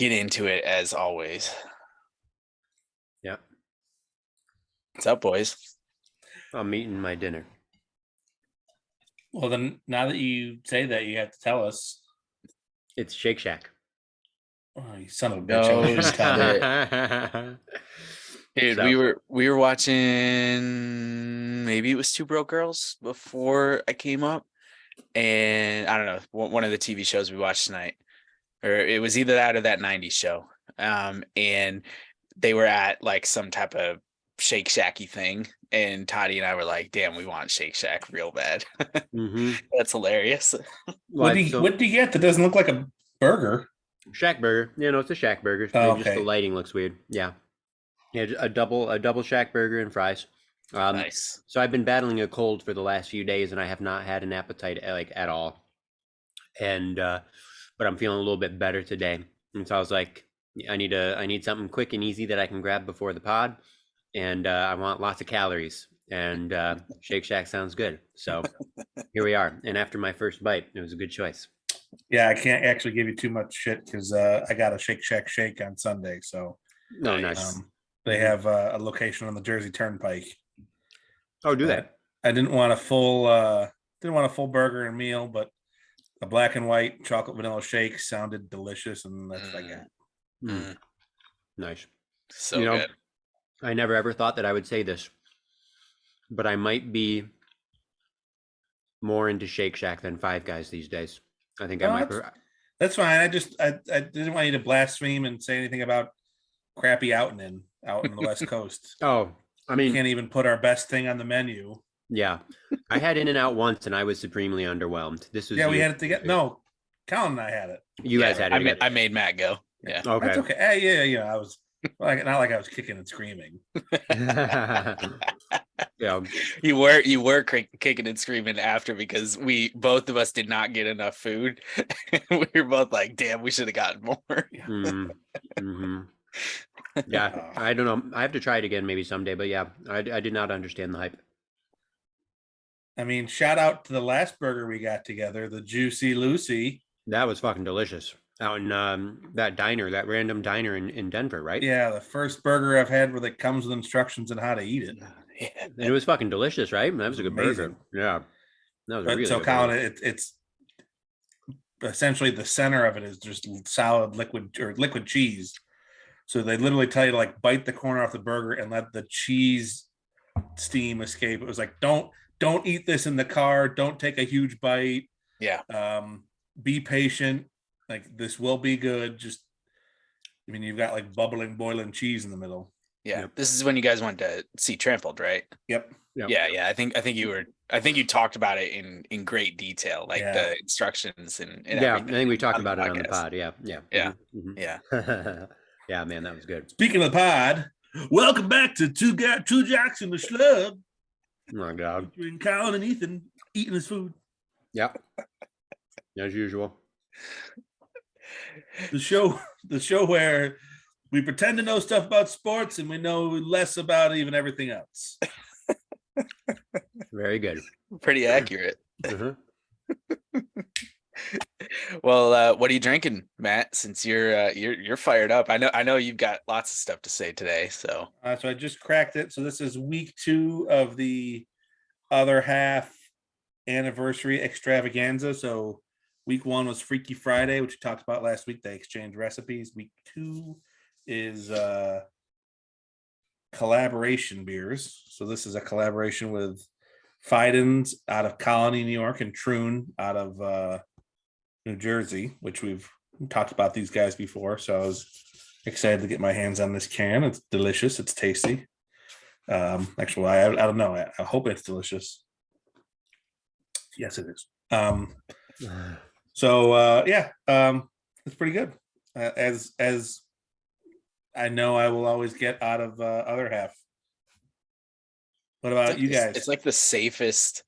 get into it as always. Yeah. What's up, boys? I'm eating my dinner. Well, then, now that you say that, you have to tell us. It's Shake Shack. Oh, you son of a bitch! Knows it. Dude, So, we were watching, maybe it was Two Broke Girls before I came up, and I don't know, one of the TV shows we watched tonight, or it was either that or that 90s show. And they were at like some type of Shake Shacky thing, and Toddy and I were like, damn, we want Shake Shack real bad. That's hilarious. What do you get that doesn't look like a burger? Shack burger. It's a Shack burger. Oh, Just the lighting looks weird. Yeah, a double Shack burger and fries. Nice. So I've been battling a cold for the last few days, and I have not had an appetite like at all. And but I'm feeling a little bit better today, and so I was like, I need something quick and easy that I can grab before the pod, and I want lots of calories. And Shake Shack sounds good. So here we are. And after my first bite, it was a good choice. Yeah, I can't actually give you too much shit because I got a Shake Shack shake on Sunday. So nice. They have a location on the Jersey Turnpike. Oh, do they? I didn't want a full burger and meal, but a black and white chocolate vanilla shake sounded delicious, and that's what I got. Nice. So good. I never ever thought that I would say this, but I might be more into Shake Shack than Five Guys these days. I think I might. That's fine. I didn't want you to blaspheme and say anything about crappy out in the West Coast. Oh, I mean, you can't even put our best thing on the menu. Yeah, I had In-N-Out once, and I was supremely underwhelmed. This was we had it together. No, Colin and I had it. You guys had it. I made Matt go. Yeah. Okay. That's okay. Yeah. I was not like I was kicking and screaming. Yeah. You were kicking and screaming after because both of us did not get enough food. We were both like, damn, we should have gotten more. Yeah, I don't know. I have to try it again maybe someday, but yeah, I did not understand the hype. I mean, shout out to the last burger we got together, the Juicy Lucy. That was fucking delicious. Out in that random diner in Denver, right? Yeah, the first burger I've had where it comes with instructions on how to eat it. Yeah. And it was fucking delicious, right? That was a good burger. Yeah. That was really good. Colin, it's essentially the center of it is just solid liquid cheese. So they literally tell you to like bite the corner off the burger and let the cheese steam escape. It was like, don't eat this in the car. Don't take a huge bite. Yeah. Be patient. Like, this will be good. You've got like bubbling, boiling cheese in the middle. Yeah. Yep. This is when you guys went to see Trampled, right? Yep. Yeah. I think you talked about it in great detail, like the instructions and yeah. Everything. I think we talked about it on the pod. Yeah. Yeah. Yeah, man, that was good. Speaking of the pod, welcome back to Two Jacks in the Schlub. Oh my God. Between Colin and Ethan eating his food. Yep. As usual. The show where we pretend to know stuff about sports and we know less about even everything else. Very good. Pretty accurate. Well, what are you drinking, Matt? Since you're fired up, I know you've got lots of stuff to say today. So I just cracked it. So this is week 2 of the other half anniversary extravaganza. So week 1 was Freaky Friday, which we talked about last week. They exchanged recipes. Week 2 is collaboration beers. So this is a collaboration with Fidens out of Colony, New York, and Troon out of New Jersey, which we've talked about these guys before. So I was excited to get my hands on this can. It's delicious. It's tasty. Actually, I don't know. I hope it's delicious. Yes, it is. It's pretty good. As I know, I will always get out of other half. What about you guys? It's like the safest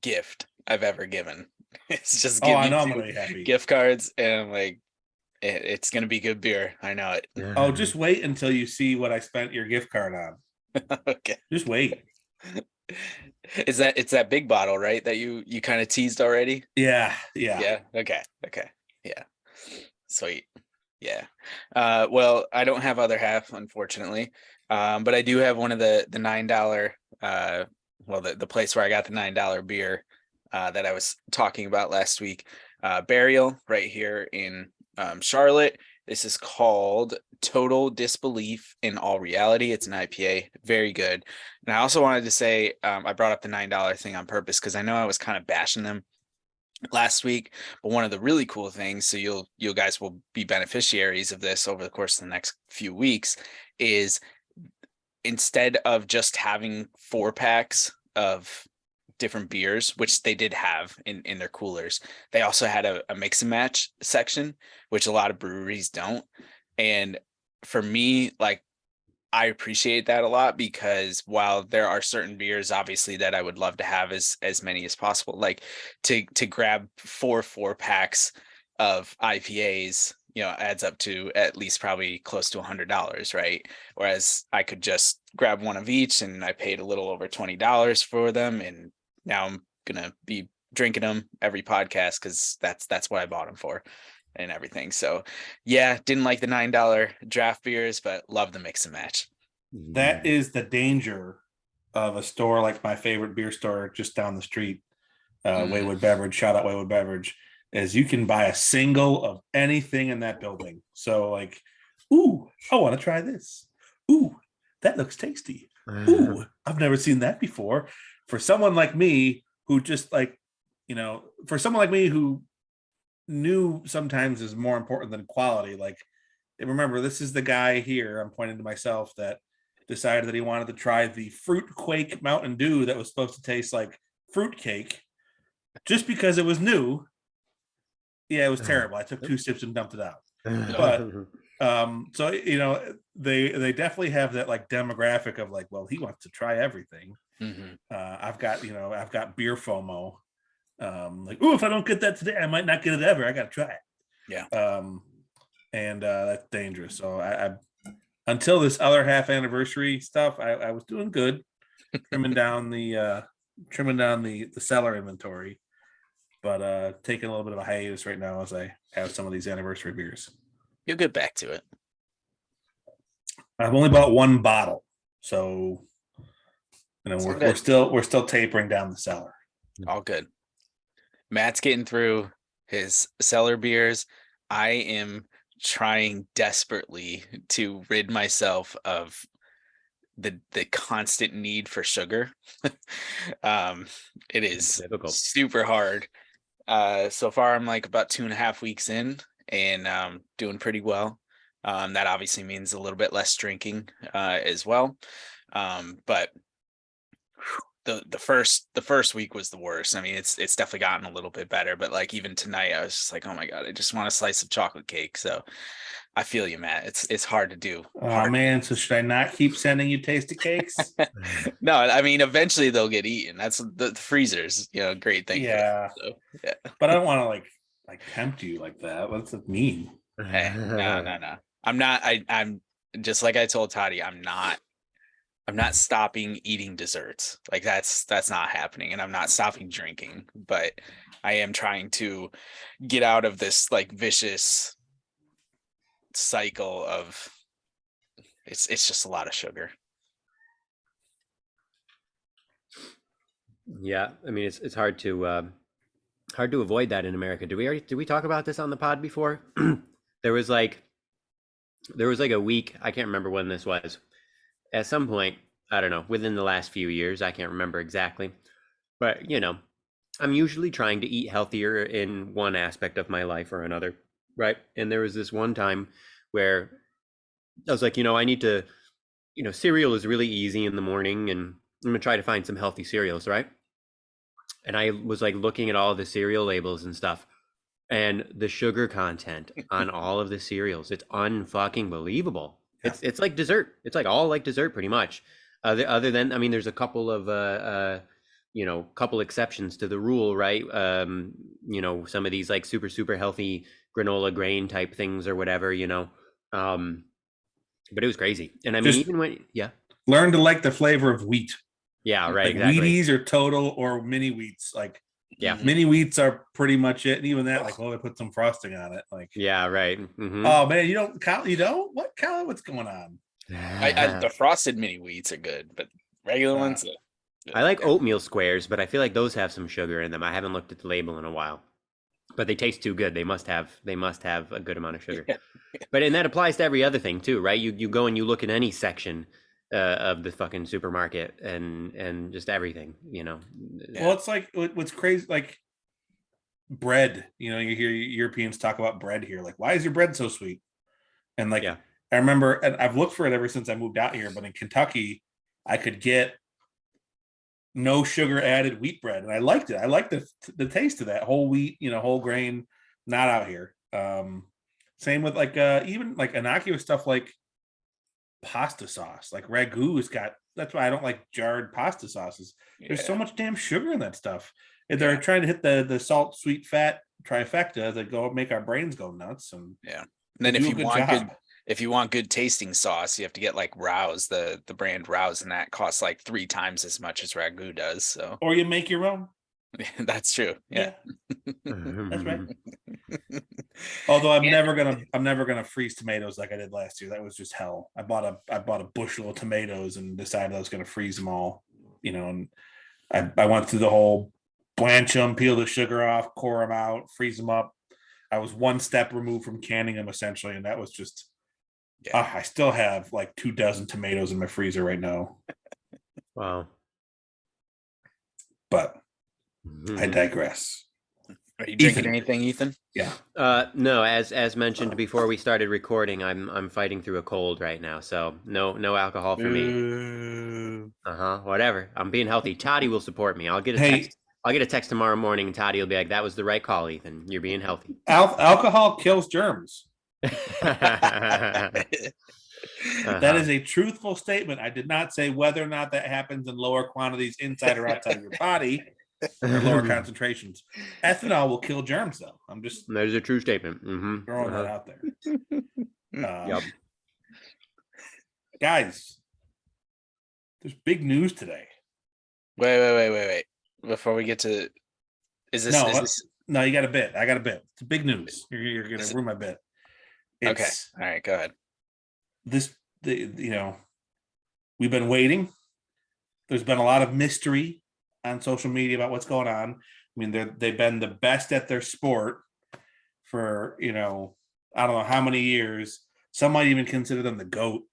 gift I've ever given. It's just I know I'm really happy. Gift cards, and I'm like, it's gonna be good beer. I know it. Oh, just wait until you see what I spent your gift card on. Okay, just wait. It's that big bottle, right? That you kind of teased already. Yeah. Okay. Yeah. Sweet. Yeah. Well, I don't have other half, unfortunately. But I do have one of the $9 the place where I got the $9 beer that I was talking about last week. Burial right here in Charlotte. This is called Total Disbelief in All Reality. It's an IPA, very good. And I also wanted to say I brought up the $9 thing on purpose because I know I was kind of bashing them last week, but one of the really cool things, so you guys will be beneficiaries of this over the course of the next few weeks, is instead of just having 4 packs of different beers, which they did have in their coolers, they also had a mix and match section, which a lot of breweries don't. And for me, like, I appreciate that a lot because while there are certain beers obviously that I would love to have as many as possible, like to grab 4 packs of IPAs, adds up to at least probably close to $100, right? Whereas I could just grab one of each and I paid a little over $20 for them, and now I'm gonna be drinking them every podcast because that's what I bought them for and everything. So yeah, didn't like the $9 draft beers, but love the mix and match. That is the danger of a store like my favorite beer store just down the street, Waywood Beverage. Shout out Waywood Beverage. Is you can buy a single of anything in that building. So like, ooh, I want to try this. Ooh, that looks tasty. Ooh, I've never seen that before. For someone like me who just like, for someone like me who new sometimes is more important than quality. Like, remember, this is the guy here, I'm pointing to myself, that decided that he wanted to try the Fruit Quake Mountain Dew that was supposed to taste like fruit cake just because it was new. Yeah, it was terrible. I took 2 sips and dumped it out. But so they definitely have that like demographic of like, well, he wants to try everything. I've got beer FOMO. Like, oh, if I don't get that today, I might not get it ever. I got to try it. Yeah. And that's dangerous. So I until this other half anniversary stuff, I was doing good, trimming down the cellar inventory, but taking a little bit of a hiatus right now as I have some of these anniversary beers. You'll get back to it. I've only bought 1 bottle, so we're still tapering down the cellar. All good. Matt's getting through his cellar beers. I am trying desperately to rid myself of the constant need for sugar. It is difficult. Super hard. So far I'm like about 2.5 weeks in and doing pretty well. That obviously means a little bit less drinking as well. But the first week was the worst. I mean, it's definitely gotten a little bit better, but like even tonight I was just like, oh my God, I just want a slice of chocolate cake. So I feel you, Matt. It's hard to do. Oh man, so should I not keep sending you tasty cakes? No, I mean eventually they'll get eaten. That's the freezers, great thing. Yeah. So, yeah. But I don't want to like tempt you like that. What's it mean? Hey, no. I'm not. I'm just like I told Toddy. I'm not stopping eating desserts. Like that's not happening, and I'm not stopping drinking. But I am trying to get out of this like vicious cycle of it's just a lot of sugar. Yeah, I mean it's hard to avoid that in America. Did we talk about this on the pod before? There was like a week, I can't remember when this was. At some point, I don't know, within the last few years, I can't remember exactly. But, I'm usually trying to eat healthier in one aspect of my life or another, right? And there was this one time where I was like, I need to, cereal is really easy in the morning, and I'm gonna try to find some healthy cereals, right? And I was like looking at all the cereal labels and stuff, and the sugar content on all of the cereals, it's unfucking believable. Yeah. It's like dessert. It's like all like dessert pretty much. Other than, I mean, there's a couple of couple exceptions to the rule, right? Some of these like super healthy granola grain type things or whatever, but it was crazy. And I mean, even when learn to like the flavor of wheat. Yeah, right. Like exactly. Wheaties or Total or mini wheats. Like Yeah. Mini wheats are pretty much it. And even that, like, oh, they put some frosting on it. Like, Yeah, right. oh man, you don't, you don't? What, Colin? What's going on? The frosted mini wheats are good, but regular ones. I like oatmeal squares, but I feel like those have some sugar in them. I haven't looked at the label in a while, but they taste too good. They must have a good amount of sugar. Yeah. But and that applies to every other thing too, right? You go and you look in any section of the fucking supermarket and just everything, you know. Well, it's like what's crazy, like bread. You know, you hear Europeans talk about bread here. Like, why is your bread so sweet? And like, Yeah. I remember, and I've looked for it ever since I moved out here. But in Kentucky, I could get no sugar added wheat bread, and I liked it. I liked the taste of that whole wheat, you know, whole grain. Not out here. Same with like even like innocuous stuff like pasta sauce, like ragu's got. That's why I don't like jarred pasta sauces. There's so much damn sugar in that stuff. And they're trying to hit the salt, sweet, fat trifecta that go make our brains go nuts. And And then if you want good tasting sauce, you have to get like Rouse, the brand Rouse, and that costs like 3 times as much as ragu does. So, or you make your own. that's true. Yeah. That's right. Although I'm never gonna freeze tomatoes like I did last year. That was just hell. I bought a bushel of tomatoes and decided I was gonna freeze them all. You know, and I went through the whole blanch them, peel the sugar off, core them out, freeze them up. I was one step removed from canning them essentially, and that was just. I still have like 24 tomatoes in my freezer right now. Wow. But I digress. Are you drinking anything, Ethan? Yeah. No, as mentioned before we started recording, I'm fighting through a cold right now, so no alcohol for me. Whatever. I'm being healthy. Toddy will support me. I'll get a text. I'll get a text tomorrow morning, and Toddy will be like, "That was the right call, Ethan. You're being healthy." Alcohol kills germs. That is a truthful statement. I did not say whether or not that happens in lower quantities inside or outside of your body or lower concentrations. Ethanol will kill germs, though. I'm just that is a true statement. Throwing that out there. Yep. Guys, there's big news today. Wait. Before we get to, no, you got a bit. I got a bit. It's big news. You're gonna ruin my bit. Okay. All right, go ahead. We've been waiting. There's been a lot of mystery on social media about what's going on. I mean, they've been the best at their sport for, I don't know how many years. Some might even consider them the GOAT.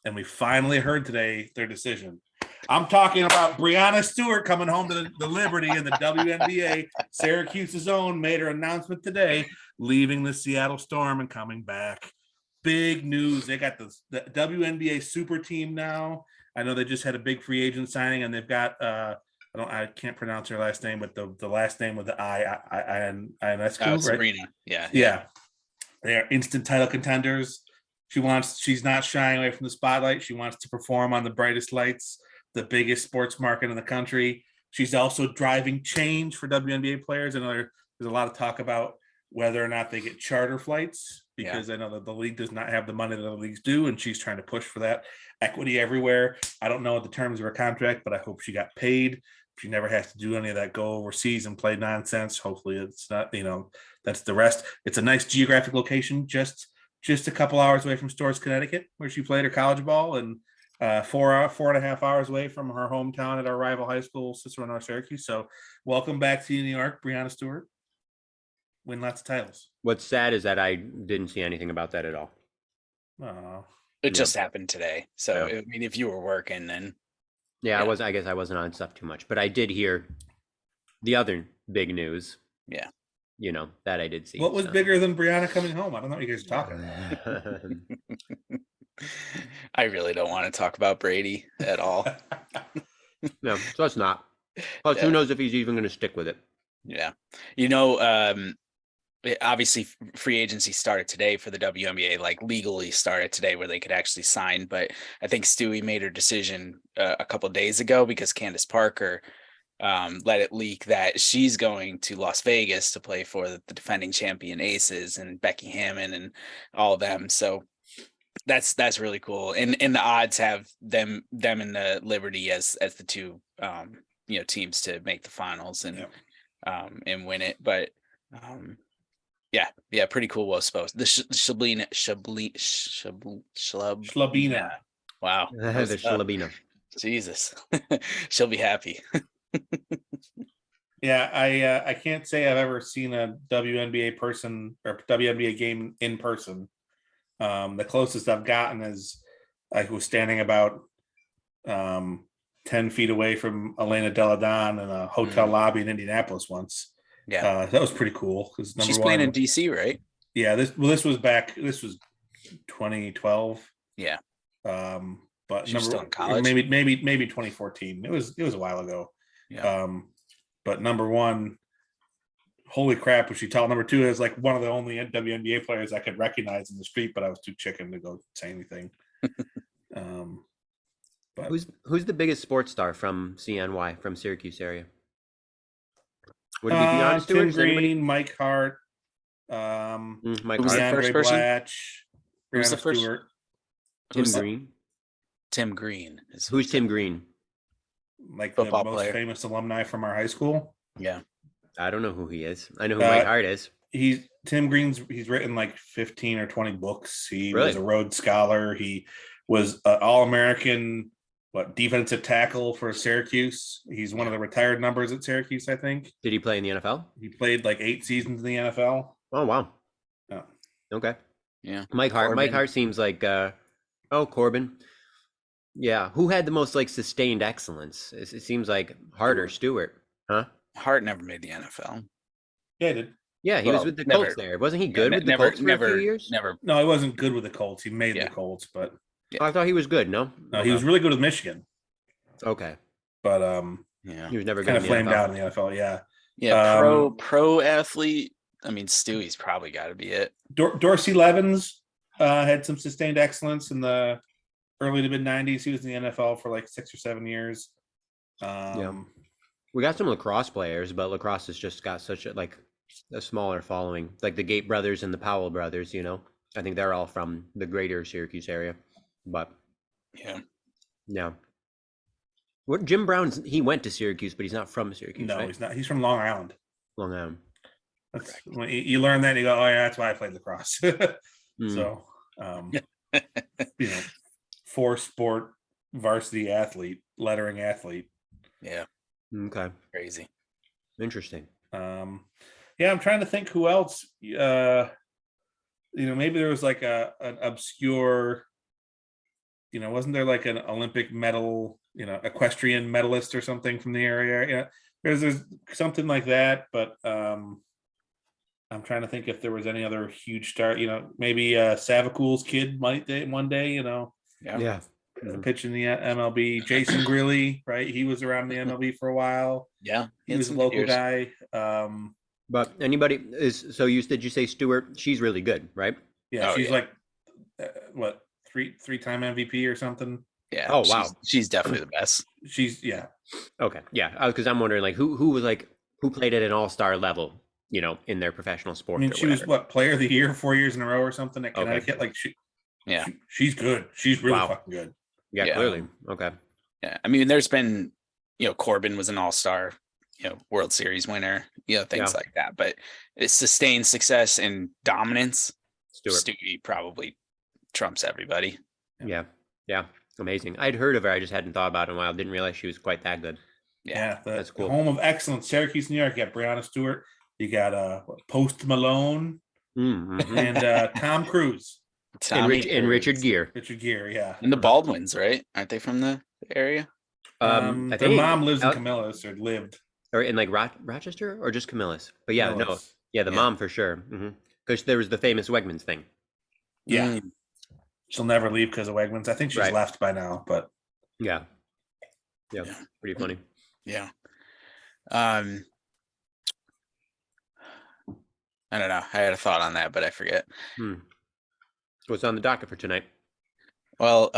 And we finally heard today their decision. I'm talking about Breanna Stewart coming home to the Liberty in the WNBA. Syracuse's own made her announcement today, leaving the Seattle Storm and coming back. Big news. They got the WNBA super team now. I know they just had a big free agent signing, and they've got I can't pronounce her last name, but the last name with the Ionescu, Sabrina. right? Yeah. They are instant title contenders. She's not shying away from the spotlight. She wants to perform on the brightest lights, the biggest sports market in the country. She's also driving change for WNBA players. I know there's a lot of talk about whether or not they get charter flights, because I know that the league does not have the money that the leagues do, and she's trying to push for that equity everywhere. I don't know what the terms of her contract, but I hope she got paid. She never has to do any of that, go overseas and play nonsense. Hopefully it's not, that's the rest. It's a nice geographic location, just a couple hours away from Storrs, Connecticut, where she played her college ball, and 4.5 hours away from her hometown at our rival high school, Cicero North Syracuse. So welcome back to New York, Breanna Stewart. Win lots of titles. What's sad is that I didn't see anything about that at all. Oh, it just happened today. So I mean, if you were working, then I guess I wasn't on stuff too much, but I did hear the other big news. Yeah, that I did see. What was bigger than Breanna coming home? I don't know what you guys are talking about. I really don't want to talk about Brady at all. No, so it's not. Plus, who knows if he's even going to stick with it? Yeah, obviously free agency started today for the WNBA, like legally started today, where they could actually sign. But I think Stewie made her decision a couple of days ago, because Candace Parker let it leak that she's going to Las Vegas to play for the defending champion Aces and Becky Hammon and all of them. So that's really cool. And the odds have them in the Liberty as the two teams to make the finals and Yeah. and win it. But yeah, pretty cool. Was supposed the Shablina. Schlabina. Wow, that was The tough. Schlabina. Jesus, she'll be happy. Yeah, I can't say I've ever seen a WNBA person or WNBA game in person. The closest I've gotten is I was standing about 10 feet away from Elena Deladon in a hotel lobby in Indianapolis once. Yeah, that was pretty cool because she's playing in DC, right? Yeah, this was 2012. Yeah, but she was still in or college. maybe 2014. It was a while ago. Yeah. But number one, holy crap, was she tall? Number two is like one of the only WNBA players I could recognize in the street, but I was too chicken to go say anything. But who's the biggest sports star from CNY, from Syracuse area? Would it be Beyond Stewart? Tim Green, Mike Hart, Mike Who was Hart, the first DeAndre person? Blatch, Who was the Brianna first? Stewart. Tim Who's Green. Tim Green. Is Who's Tim Green? Like Football the most player. famous alumni from our high school. Yeah. I don't know who he is. I know who Mike Hart is. He's written like 15 or 20 books. He Really? was a Rhodes Scholar. He was an All-American defensive tackle for Syracuse. He's one of the retired numbers at Syracuse, I think. Did he play in the NFL? He played like 8 seasons in the NFL. Oh wow. Yeah. Okay. Yeah. Mike Hart. Corbin. Mike Hart seems like Corbin. Yeah. Who had the most like sustained excellence? It seems like Hart or Stewart. Huh? Hart never made the NFL. Yeah, he did. Yeah, he was with the Colts there. Wasn't he good with the Colts for a few years? Never. No, he wasn't good with the Colts. He made the Colts, but Oh, I thought he was good. No, he was really good with Michigan. Okay, but he was never kind of flamed NFL. out in the NFL. Yeah, yeah. Pro athlete. I mean, Stewie's probably got to be it. Dorsey Levens had some sustained excellence in the early to mid '90s. He was in the NFL for like 6 or 7 years. We got some lacrosse players, but lacrosse has just got such a smaller following, like the Gate brothers and the Powell brothers. I think they're all from the greater Syracuse area. But yeah. What Jim Brown's? He went to Syracuse, but he's not from Syracuse. No, right? he's not. He's from Long Island. Long Island. That's when you learn that, you go, oh yeah, that's why I played lacrosse. So, 4-sport varsity athlete, lettering athlete. Yeah. Okay. Crazy. Interesting. Yeah, I'm trying to think who else. Maybe there was like an obscure. Wasn't there like an Olympic medal, equestrian medalist or something from the area? Yeah, there's something like that, but I'm trying to think if there was any other huge star. Maybe Savacool's kid might one day. Yeah. Pitching the MLB. Jason Greeley, right? He was around the MLB for a while. Yeah, he was a local guy. But anybody is so you did you say Stewart? She's really good, right? Yeah, she's like what, three-time MVP or something. Yeah. Oh wow, she's definitely the best. She's Okay, yeah, because I'm wondering like who was like who played at an all-star level, in their professional sport. I mean, she was player of the year 4 years in a row or something at Connecticut. Okay. Like she's good. She's really fucking good. Yeah, clearly. Okay. Yeah, I mean, there's been, Corbin was an all-star, World Series winner, things like that. But it's sustained success and dominance. Stewie probably trumps everybody. Yeah. Amazing. I'd heard of her. I just hadn't thought about it in a while. Didn't realize she was quite that good. Yeah, that's cool. Home of excellence, Syracuse, New York. You got Brianna Stewart. You got Post Malone and Tom Cruise. And Richard Gere. Richard Gere, yeah. And the Baldwins, right? Aren't they from the area? I think their mom lives in Camillus, or lived. Or in like Rochester, or just Camillus? But yeah, Camillus. The mom for sure. Because there was the famous Wegmans thing. Yeah. She'll never leave because of Wegmans. I think she's left by now, but yeah. Pretty funny. Yeah. I don't know. I had a thought on that, but I forget. What's on the docket for tonight? Well,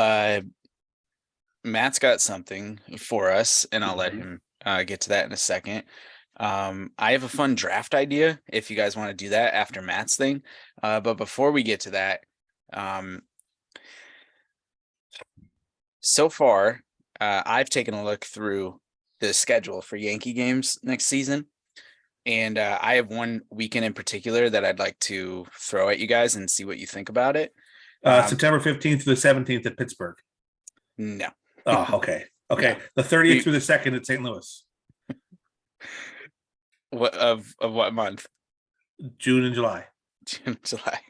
Matt's got something for us, and I'll let him get to that in a second. I have a fun draft idea if you guys want to do that after Matt's thing. But before we get to that, so far, I've taken a look through the schedule for Yankee games next season. And I have one weekend in particular that I'd like to throw at you guys and see what you think about it. September 15th through the 17th at Pittsburgh. No. Oh, okay. Okay. No. The 30th through the 2nd at St. Louis. What of what month? June and July. June, July.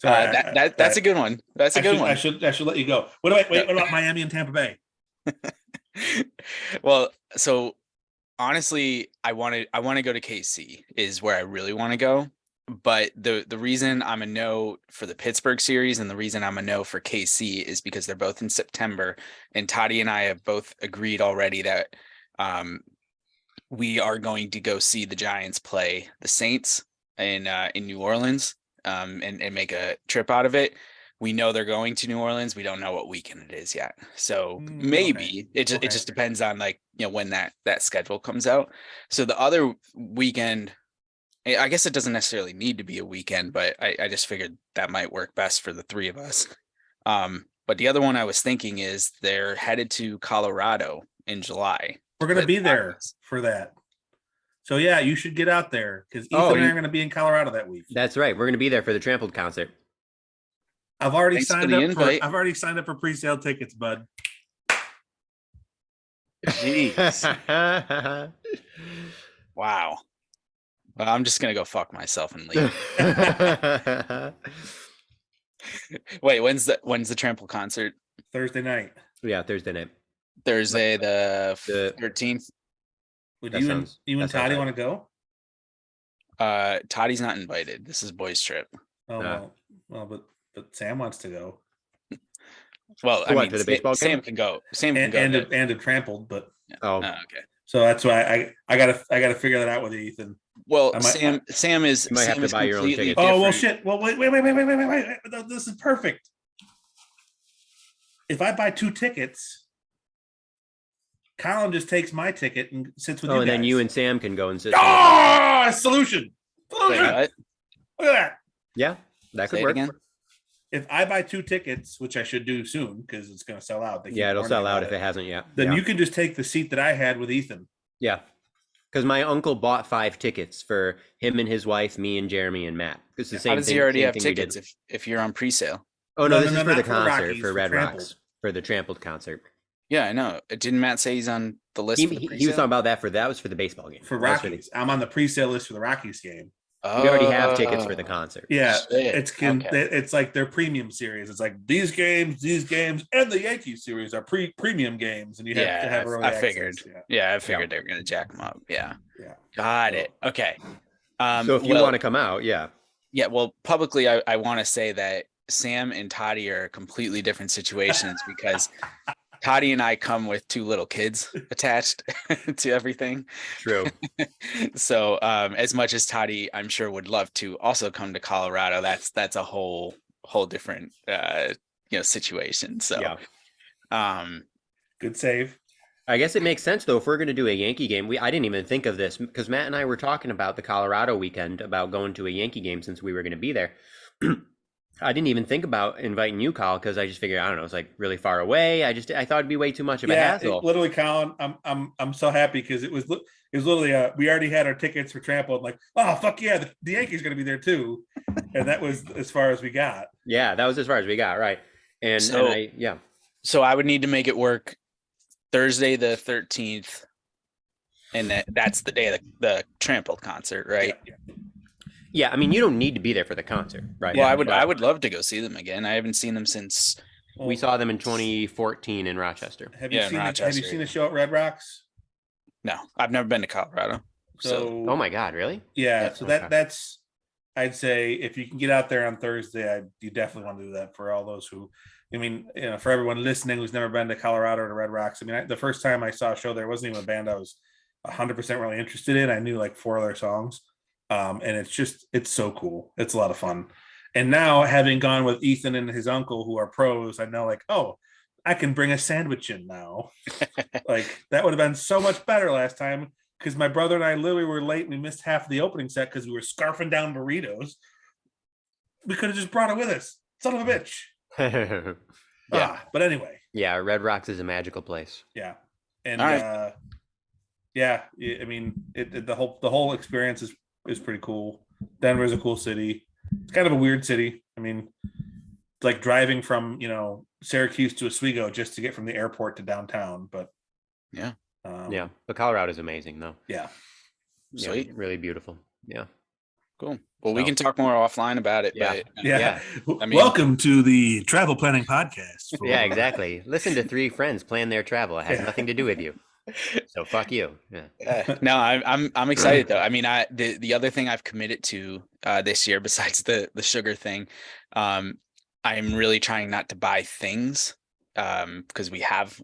Sorry, that's a good one. That's a good one. I should let you go. What about Miami and Tampa Bay? Well, so honestly, I want to go to KC is where I really want to go. But the reason I'm a no for the Pittsburgh series and the reason I'm a no for KC is because they're both in September, and Toddy and I have both agreed already that we are going to go see the Giants play the Saints in New Orleans, and make a trip out of it. We know they're going to New Orleans. We don't know what weekend it is yet. So maybe it just depends on when that schedule comes out. So the other weekend, I guess it doesn't necessarily need to be a weekend, but I just figured that might work best for the three of us. But the other one I was thinking is they're headed to Colorado in July. We're going to be there for that. So yeah, you should get out there because Ethan and I are going to be in Colorado that week. That's right. We're going to be there for the Trampled concert. I've already signed up for pre-sale tickets, bud. Jeez. Wow. Well, I'm just gonna go fuck myself and leave. Wait, when's the Trample concert? Thursday night. Yeah, Thursday night. Thursday the 13th. Would you and Toddy want to go? Toddy's not invited. This is boys' trip. Oh well, but Sam wants to go. Well, I mean, for the baseball game? Sam can go. Sam can go. And a Trampled, but okay. So that's why I gotta figure that out with Ethan. Well, Sam is. You might have to buy your own ticket. Oh well, shit. Well, wait. This is perfect. If I buy 2 tickets, Colin just takes my ticket and sits with you guys. And then you and Sam can go and sit. Solution. Wait, what? Look at that. Yeah, that could work. Again? If I buy 2 tickets, which I should do soon because it's going to sell out. Yeah, it'll sell out if it hasn't yet. Then you can just take the seat that I had with Ethan. Yeah, because my uncle bought 5 tickets for him and his wife, me and Jeremy and Matt. It's the same. How does he already have tickets if you're on pre-sale? Oh no, this is for the concert for Red Rocks for the Trampled concert. Yeah, I know. Didn't Matt say he's on the list? He was talking about that was for the baseball game. For Rockies, I'm on the pre-sale list for the Rockies game. We already have tickets for the concert. Yeah, it's like their premium series. It's like these games, and the Yankees series are premium games, and you have to have early access. I figured they were going to jack them up. Yeah. Got it. Okay. So if you want to come out, yeah. Well, publicly, I want to say that Sam and Toddy are completely different situations because Toddy and I come with 2 little kids attached to everything. True. So as much as Toddy, I'm sure, would love to also come to Colorado, that's a whole different situation. So good save. I guess it makes sense though if we're going to do a Yankee game. I didn't even think of this because Matt and I were talking about the Colorado weekend about going to a Yankee game since we were going to be there. I didn't even think about inviting you, Kyle, because I just figured, I don't know, it's like really far away. I thought it'd be way too much of a hassle. Literally, Colin, I'm so happy because it was literally we already had our tickets for Trampled. Like, oh fuck yeah, the Yankees going to be there too, and that was as far as we got. Yeah, that was as far as we got, right? So I would need to make it work Thursday the 13th, and that's the day of the Trampled concert, right? Yeah, I mean, you don't need to be there for the concert, right? Well, I would love to go see them again. I haven't seen them since we saw them in 2014 in Rochester. Have you seen the show at Red Rocks? No, I've never been to Colorado. So oh my God, really? Yeah. So that's I'd say if you can get out there on Thursday, you definitely want to do that for all those who. I mean, for everyone listening who's never been to Colorado or to Red Rocks. I mean, the first time I saw a show there wasn't even a band I was 100% really interested in. I knew like 4 of their songs. And it's so cool. It's a lot of fun. And now having gone with Ethan and his uncle who are pros, I know like, oh, I can bring a sandwich in now. Like that would have been so much better last time because my brother and I literally were late and we missed half the opening set because we were scarfing down burritos. We could have just brought it with us. Son of a bitch. Yeah. But anyway. Yeah, Red Rocks is a magical place. Yeah. And Yeah, I mean, the whole experience is pretty cool. Denver's a cool city. It's kind of a weird city. I mean, it's like driving from Syracuse to Oswego just to get from the airport to downtown. But Yeah. Yeah, but Colorado is amazing though. Yeah. Yeah, Sweet. really beautiful. Yeah. Cool. Well, we So- can talk more offline about it. Yeah. But Yeah. I mean- Welcome to the travel planning podcast. Yeah, exactly. Listen to three friends plan their travel. It has Yeah. nothing to do with you. So fuck you. Yeah. No, I'm excited though. I mean, the other thing I've committed to this year, besides the sugar thing, I'm really trying not to buy things because we have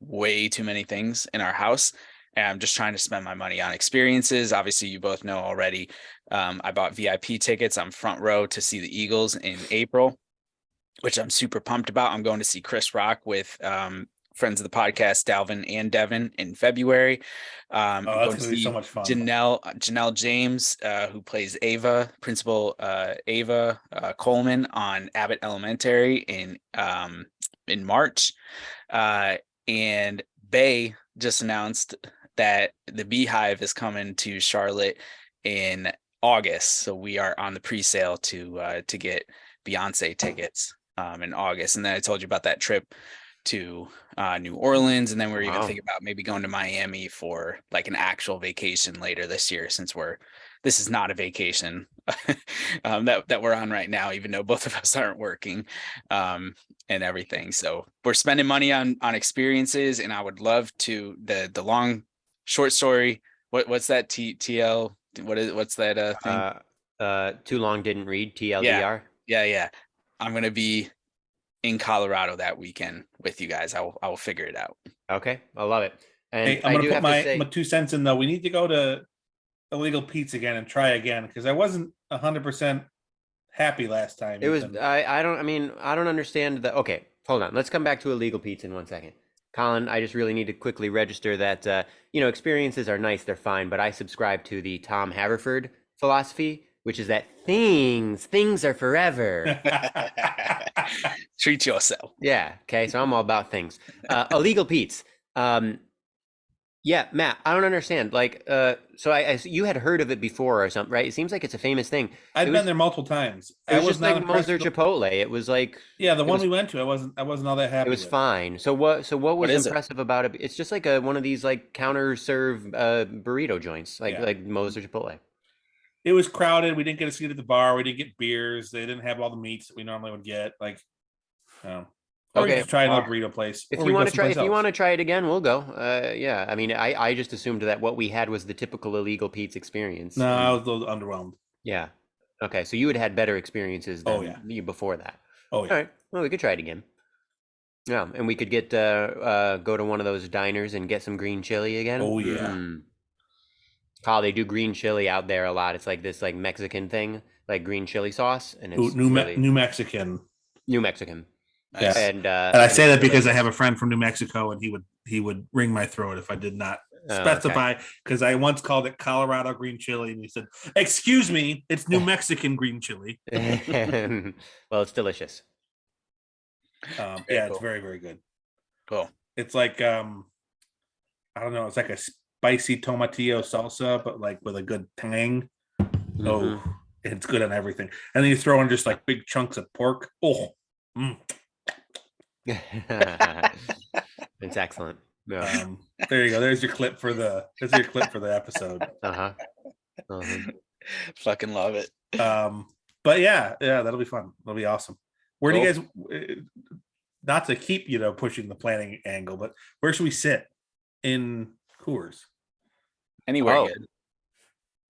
way too many things in our house. And I'm just trying to spend my money on experiences. Obviously, you both know already. I bought VIP tickets. I'm front row to see the Eagles in April, which I'm super pumped about. I'm going to see Chris Rock with friends of the podcast, Dalvin and Devin, in February. I'm that's going gonna to be see so much fun. Janelle James, who plays Ava, Principal Ava Coleman on Abbott Elementary in March. And Bay just announced that the Beehive is coming to Charlotte in August. So we are on the pre-sale to get Beyonce tickets in August. And then I told you about that trip to New Orleans, and then we're even thinking about maybe going to Miami for like an actual vacation later this year, since this is not a vacation that we're on right now, even though both of us aren't working and everything. So we're spending money on experiences, and I would love to the long short story. What's that TL? What's that thing? Too long didn't read TLDR. Yeah. I'm gonna be in Colorado that weekend with you guys. I will figure it out. Okay, I love it. And Hey, I'm I gonna do put have my to say, 2 cents in though. We need to go to Illegal Pete's again and try again, because I wasn't 100% happy last time. it was Ethan. I don't understand the. Okay, hold on. Let's come back to Illegal Pete's in 1 second. Colin, I just really need to quickly register that experiences are nice, they're fine, but I subscribe to the Tom Haverford philosophy, which is that things are forever. Treat yourself. Yeah. Okay. So I'm all about things. Illegal Pete's. Yeah, Matt, I don't understand. Like, so you had heard of it before or something, right? It seems like it's a famous thing. I've been there multiple times. It was just not like impressed Moser with Chipotle. It was like, the one we went to. I wasn't all that happy. it was with. fine. So what was is it? impressive about it? It's just like one of these like counter serve burrito joints, like Moser Chipotle. It was crowded. We didn't get a seat at the bar. We didn't get beers. They didn't have all the meats that we normally would get. Like, or we Okay. just try another burrito place. If or you we want go to try, someplace if you else. want to try it again, we'll go. Yeah. I mean, I just assumed that what we had was the typical Illegal Pete's experience. No, I was a little underwhelmed. Yeah. Okay. So you had better experiences than Oh, yeah. you before that. Oh yeah. All right. Well, we could try it again. Yeah, and we could get go to one of those diners and get some green chili again. Oh, yeah. Mm. Kyle, they do green chili out there a lot. It's like this like Mexican thing, like green chili sauce, and it's New really Mexican. New Mexican. Nice. And I say that it's because I delicious. have a friend from New Mexico, and he would wring my throat if I did not Oh, okay. specify, because I once called it Colorado green chili, and he said, "Excuse me, it's New Mexican green chili." Well, it's delicious. Very Yeah, cool. it's very, very good. Cool. It's like I don't know, it's like a spicy tomatillo salsa, but like with a good tang. Mhm. Oh, it's good on everything. And then you throw in just like big chunks of pork. Oh, It's excellent. Yeah. there you go. There's your clip for the episode. Uh-huh. Uh-huh. Fucking love it. But yeah, that'll be fun. That'll be awesome. Where do you guys, not to keep pushing the planning angle, but where should we sit in Coors? Anywhere Oh. good.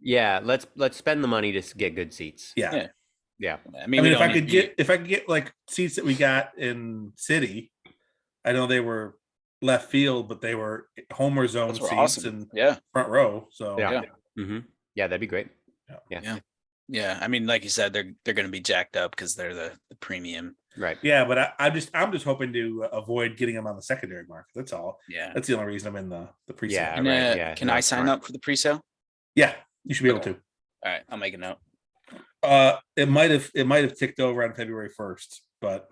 Yeah, let's spend the money to get good seats. Yeah. Yeah. I I mean, mean, if I could get like seats that we got in City, I know they were left field, but they were Homer zone those were seats awesome. and front row. So Yeah. Yeah. Mm-hmm. Yeah, that'd be great. Yeah. Yeah. I mean, like you said, they're going to be jacked up because they're the premium. Right. yeah, but I'm just hoping to avoid getting them on the secondary market. That's all. Yeah. That's the only reason I'm in the pre-sale. Yeah. Can, right, yeah, can no, I that's sign smart. up for the pre-sale? Yeah, you should be able to. All right, I'll make a note. It might have ticked over on February 1st, but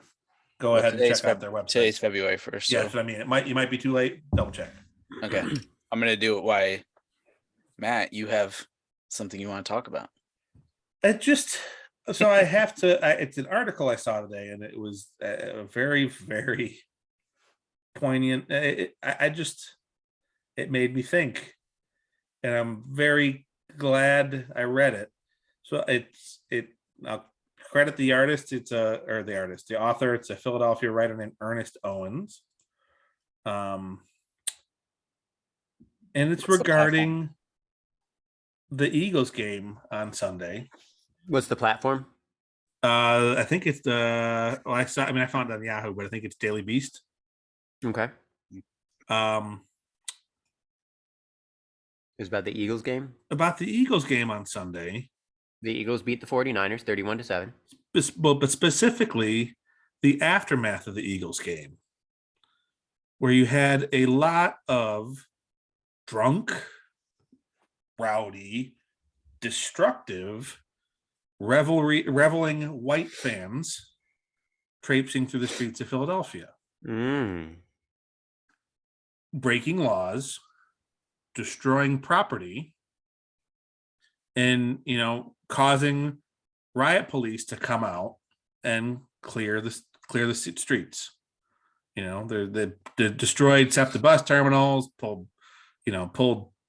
go ahead and check out their website. Today's February 1st. Yeah, So. that's what I mean. You might be too late. Double check. Okay. I'm gonna do it. Why, Matt? You have something you want to talk about? It just so I have to. It's an article I saw today, and it was very, very poignant. I just it made me think, and I'm very glad I read it. So I'll credit the artist. The author. It's a Philadelphia writer named Ernest Owens. And it's What's the platform? regarding the Eagles game on Sunday. What's the platform? I think it's the. Well, I found it on Yahoo, but I think it's Daily Beast. Okay. Um, It's about the Eagles game. about the Eagles game on Sunday. The Eagles beat the 49ers 31-7. But specifically the aftermath of the Eagles game, where you had a lot of drunk, rowdy, destructive, reveling white fans traipsing through the streets of Philadelphia, breaking laws, destroying property, and causing riot police to come out and clear the streets. They destroyed SEPTA bus terminals, pulled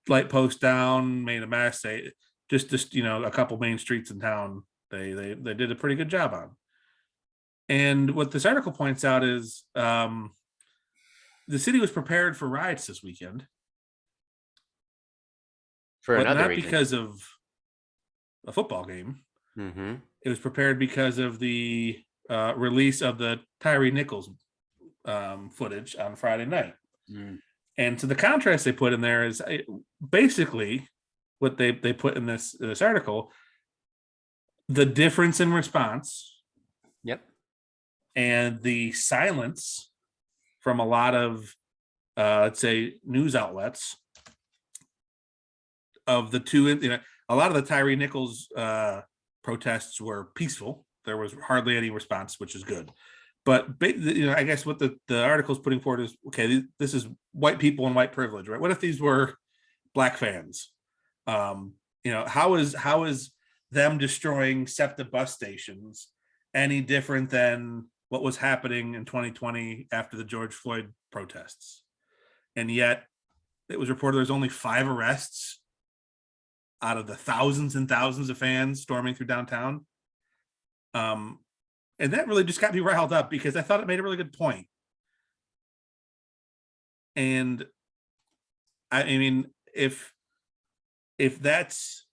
light posts down, made a mess. They just a couple main streets in town. They did a pretty good job on. And what this article points out is the city was prepared for riots this weekend, For but another not reason. because of a football game. Mm-hmm. It was prepared because of the release of the Tyree Nichols footage on Friday night. And so the contrast they put in there is basically what they put in this article: the difference in response. Yep. And the silence from a lot of let's say news outlets of the two. A lot of the Tyree Nichols protests were peaceful. There was hardly any response, which is good. But I guess what the article is putting forward is, okay, this is white people and white privilege, right? What if these were black fans? How is them destroying SEPTA bus stations any different than what was happening in 2020 after the George Floyd protests? And yet it was reported there's only 5 arrests out of the thousands and thousands of fans storming through downtown. And that really just got me riled up because I thought it made a really good point. And I mean, if that's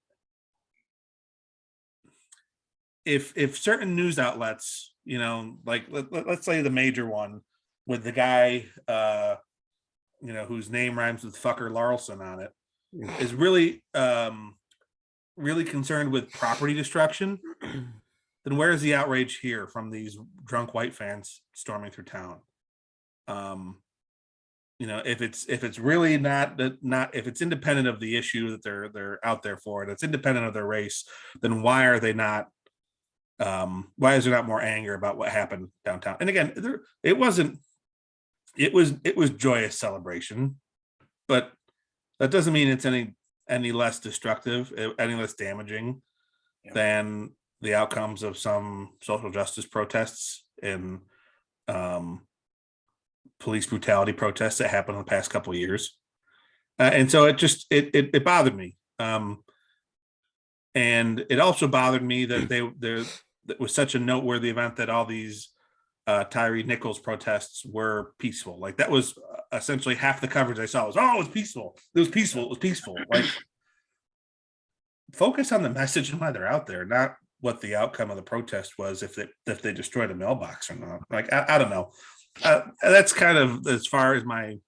if certain news outlets, like let's say the major one with the guy whose name rhymes with fucker Larson on it, is really really concerned with property destruction, then where is the outrage here from these drunk white fans storming through town? If it's really not if it's independent of the issue that they're out there for, and it's independent of their race, then why are they not? Why is there not more anger about what happened downtown? And again, it was joyous celebration, but that doesn't mean it's any less destructive, any less damaging than the outcomes of some social justice protests and police brutality protests that happened in the past couple of years. And so it bothered me. And it also bothered me that that was such a noteworthy event that all these Tyree Nichols protests were peaceful. Like, that was essentially half the coverage I saw was, it was peaceful. It was peaceful. It was peaceful. Like, focus on the message and why they're out there, not what the outcome of the protest was, if they destroyed a mailbox or not. Like, I don't know. That's kind of as far as my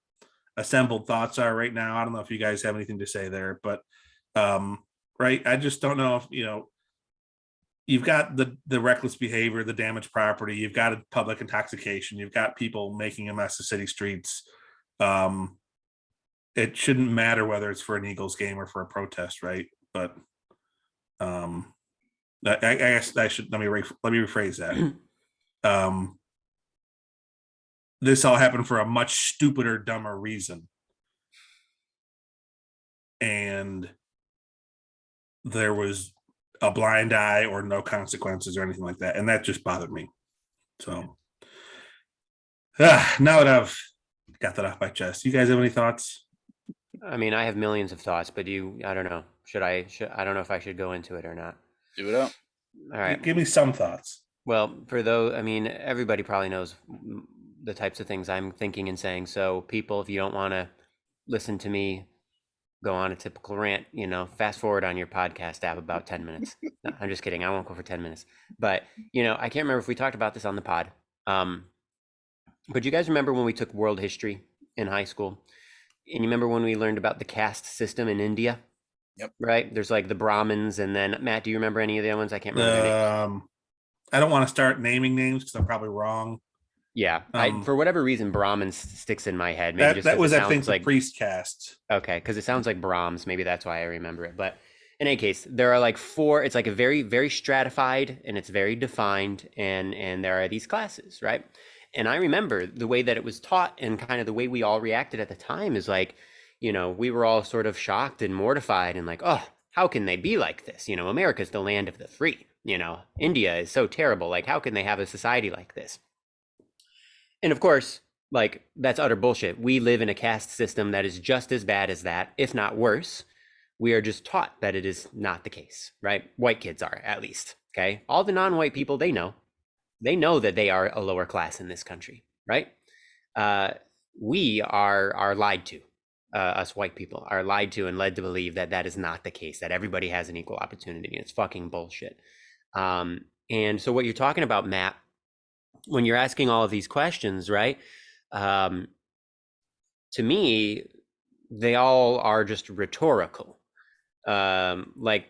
assembled thoughts are right now. I don't know if you guys have anything to say there, but right. I just don't know if, you've got the reckless behavior, the damaged property, you've got a public intoxication, you've got people making a mess of city streets. It shouldn't matter whether it's for an Eagles game or for a protest, right? But I guess I should let me rephrase that. This all happened for a much stupider, dumber reason. and there was a blind eye or no consequences or anything like that. And that just bothered me. So now that I've got that off my chest, you guys have any thoughts? I mean, I have millions of thoughts, but I don't know. I don't know if I should go into it or not. Do it up. All right. Give me some thoughts. Well, for those, I mean, everybody probably knows the types of things I'm thinking and saying. So people, if you don't want to listen to me go on a typical rant, fast forward on your podcast app about 10 minutes. No, I'm just kidding. I won't go for 10 minutes. But, I can't remember if we talked about this on the pod. But you guys remember when we took world history in high school? And you remember when we learned about the caste system in India? Yep. Right? There's like the Brahmins, and then Matt, do you remember any of the other ones? I can't remember their names. I don't want to start naming names because I'm probably wrong. Yeah, for whatever reason, Brahmins sticks in my head. Maybe that was, I think, like priest caste. Okay, because it sounds like Brahms. Maybe that's why I remember it. But in any case, there are like 4. It's like a very, very stratified, and it's very defined, and there are these classes, right? And I remember the way that it was taught, and kind of the way we all reacted at the time is like, we were all sort of shocked and mortified, and like, oh, how can they be like this? America's the land of the free. India is so terrible. Like, how can they have a society like this? And of course, like, that's utter bullshit. We live in a caste system that is just as bad as that, if not worse. We are just taught that it is not the case, right? White kids are, at least, okay? All the non-white people, they know that they are a lower class in this country, right? We are lied to. Us white people are lied to and led to believe that that is not the case, that everybody has an equal opportunity. It's fucking bullshit. And so what you're talking about, Matt, when you're asking all of these questions, right? To me, they all are just rhetorical. Like,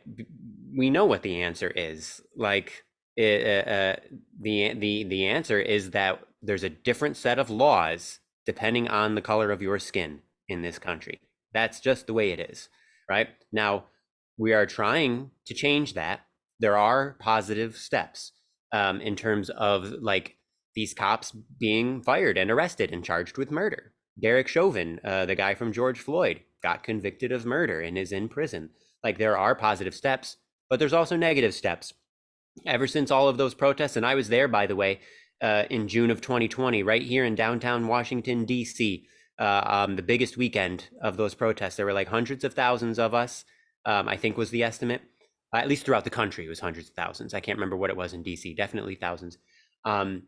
we know what the answer is. Like, the answer is that there's a different set of laws depending on the color of your skin in this country. That's just the way it is, right? Now, we are trying to change that. There are positive steps in terms of like these cops being fired and arrested and charged with murder. Derek Chauvin, the guy from George Floyd, got convicted of murder and is in prison. Like, there are positive steps, but there's also negative steps. Ever since all of those protests, and I was there, by the way, in June of 2020, right here in downtown Washington, D.C., the biggest weekend of those protests. There were like hundreds of thousands of us, I think was the estimate. At least throughout the country, it was hundreds of thousands. I can't remember what it was in DC, definitely thousands. And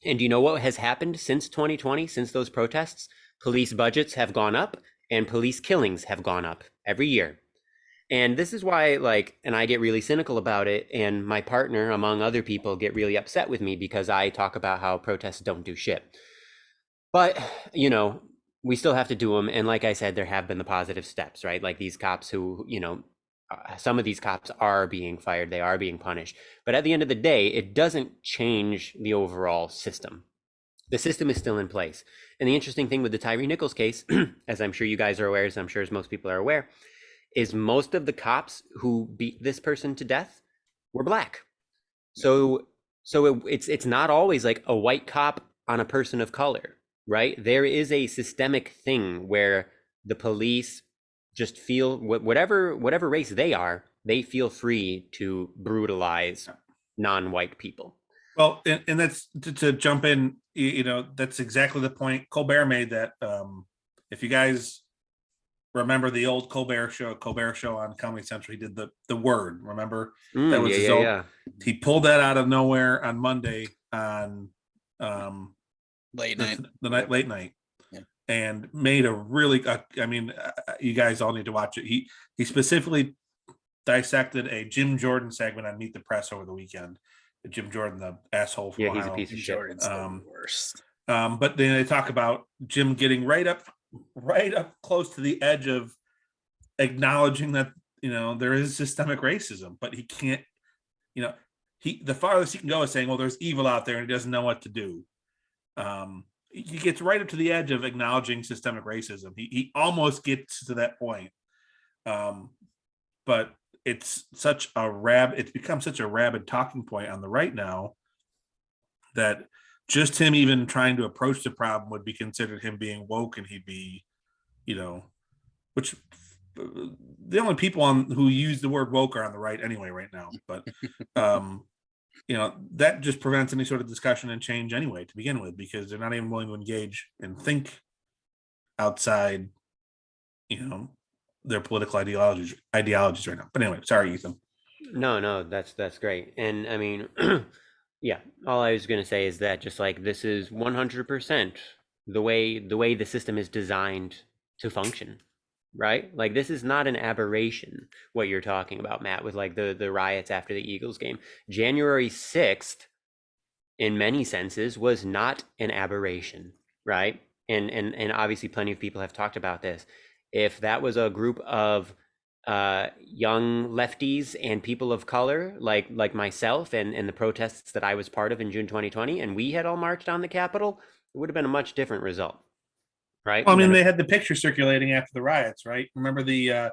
do you know what has happened since 2020, since those protests? Police budgets have gone up and police killings have gone up every year. And this is why, like, and I get really cynical about it, and my partner, among other people, get really upset with me because I talk about how protests don't do shit. But, we still have to do them. And like I said, there have been the positive steps, right? Like these cops who, some of these cops are being fired, they are being punished. But at the end of the day, it doesn't change the overall system. The system is still in place. And the interesting thing with the Tyree Nichols case, as I'm sure you guys are aware, as I'm sure as most people are aware, is most of the cops who beat this person to death were black. So it's not always like a white cop on a person of color, right? There is a systemic thing where the police just feel whatever race they are, they feel free to brutalize non-white people. Well, and that's to jump in, that's exactly the point Colbert made, that if you guys remember the old Colbert show on Comedy Central, he did the word, remember? That was his old. Yeah. He pulled that out of nowhere on Monday on late night. Late night. Yeah. And made a really, you guys all need to watch it. He specifically dissected a Jim Jordan segment on Meet the Press over the weekend. Jim Jordan, the asshole from Ohio. He's a piece of shit. Jordan's the worst. But then they talk about Jim getting right up close to the edge of acknowledging that there is systemic racism, but he can't. The farthest he can go is saying, "Well, there's evil out there, and he doesn't know what to do." He gets right up to the edge of acknowledging systemic racism. He almost gets to that point, but it's become such a rabid talking point on the right now that just him even trying to approach the problem would be considered him being woke, and he'd be, which the only people who use the word woke are on the right anyway right now. But that just prevents any sort of discussion and change anyway to begin with, because they're not even willing to engage and think outside, their political ideologies right now. But anyway, sorry, Ethan. No, that's great. And I mean, yeah, all I was going to say is that just like this is 100% the way the system is designed to function, right? Like this is not an aberration what you're talking about, Matt, with like the riots after the Eagles game. January 6th in many senses was not an aberration, right? And obviously plenty of people have talked about this. If that was a group of young lefties and people of color like myself and the protests that I was part of in June 2020, and we had all marched on the Capitol, it would have been a much different result, right? Well, I mean, they had the picture circulating after the riots, right? Remember it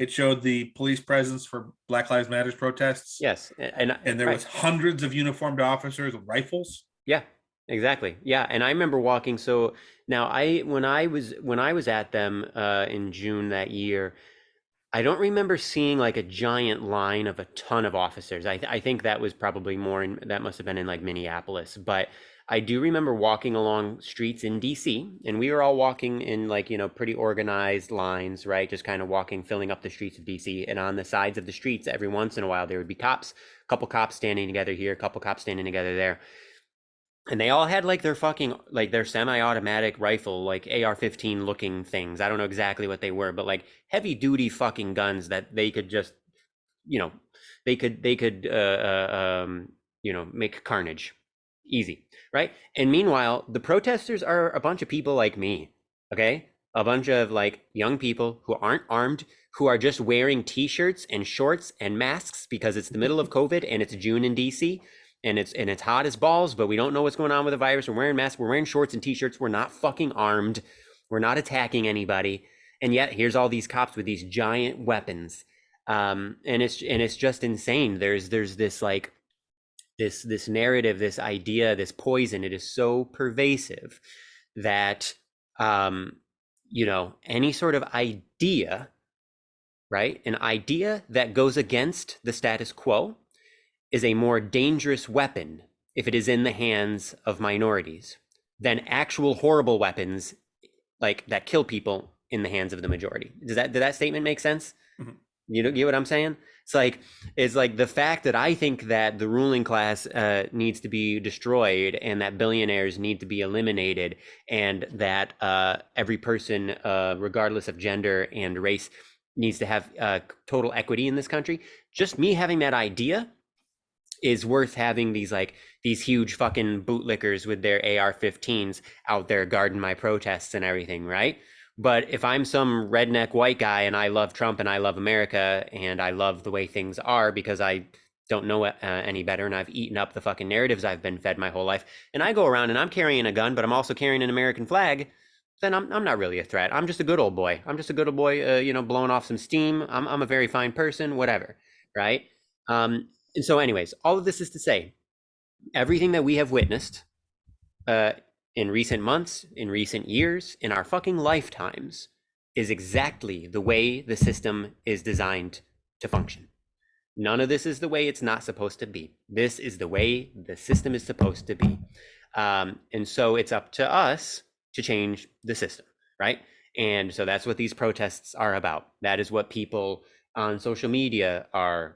showed the police presence for Black Lives Matters protests. Yes, and there was hundreds of uniformed officers with rifles. Yeah, exactly. Yeah, and I remember walking. So now when I was at them in June that year, I don't remember seeing like a giant line of a ton of officers. I think that was probably that must have been in like Minneapolis, but I do remember walking along streets in DC, and we were all walking in like, pretty organized lines, right? Just kind of walking, filling up the streets of DC. And on the sides of the streets, every once in a while, there would be cops, a couple cops standing together here, a couple cops standing together there. And they all had like their semi-automatic rifle, like AR-15 looking things. I don't know exactly what they were, but like heavy duty fucking guns that they could just, they could make carnage easy, right? And meanwhile, the protesters are a bunch of people like me, okay? A bunch of like young people who aren't armed, who are just wearing t-shirts and shorts and masks because it's the middle of COVID and it's June in DC. And it's hot as balls, but we don't know what's going on with the virus. We're wearing masks, we're wearing shorts and t-shirts. We're not fucking armed. We're not attacking anybody. And yet here's all these cops with these giant weapons. And it's just insane. There's this like this narrative, this idea, this poison. It is so pervasive that any sort of idea, right? An idea that goes against the status quo is a more dangerous weapon if it is in the hands of minorities than actual horrible weapons like that kill people in the hands of the majority. Did that statement make sense? Mm-hmm. You get what I'm saying? It's like the fact that I think that the ruling class needs to be destroyed and that billionaires need to be eliminated and that every person, regardless of gender and race, needs to have total equity in this country. Just me having that idea is worth having these huge fucking bootlickers with their AR-15s out there guarding my protests and everything, right? But if I'm some redneck white guy and I love Trump and I love America and I love the way things are because I don't know any better and I've eaten up the fucking narratives I've been fed my whole life, and I go around and I'm carrying a gun, but I'm also carrying an American flag, then I'm not really a threat. I'm just a good old boy. I'm just a good old boy, blowing off some steam. I'm a very fine person, whatever, right? And so anyways, all of this is to say, everything that we have witnessed in recent months, in recent years, in our fucking lifetimes is exactly the way the system is designed to function. None of this is the way it's not supposed to be. This is the way the system is supposed to be. And so it's up to us to change the system, right? And so that's what these protests are about. That is what people on social media are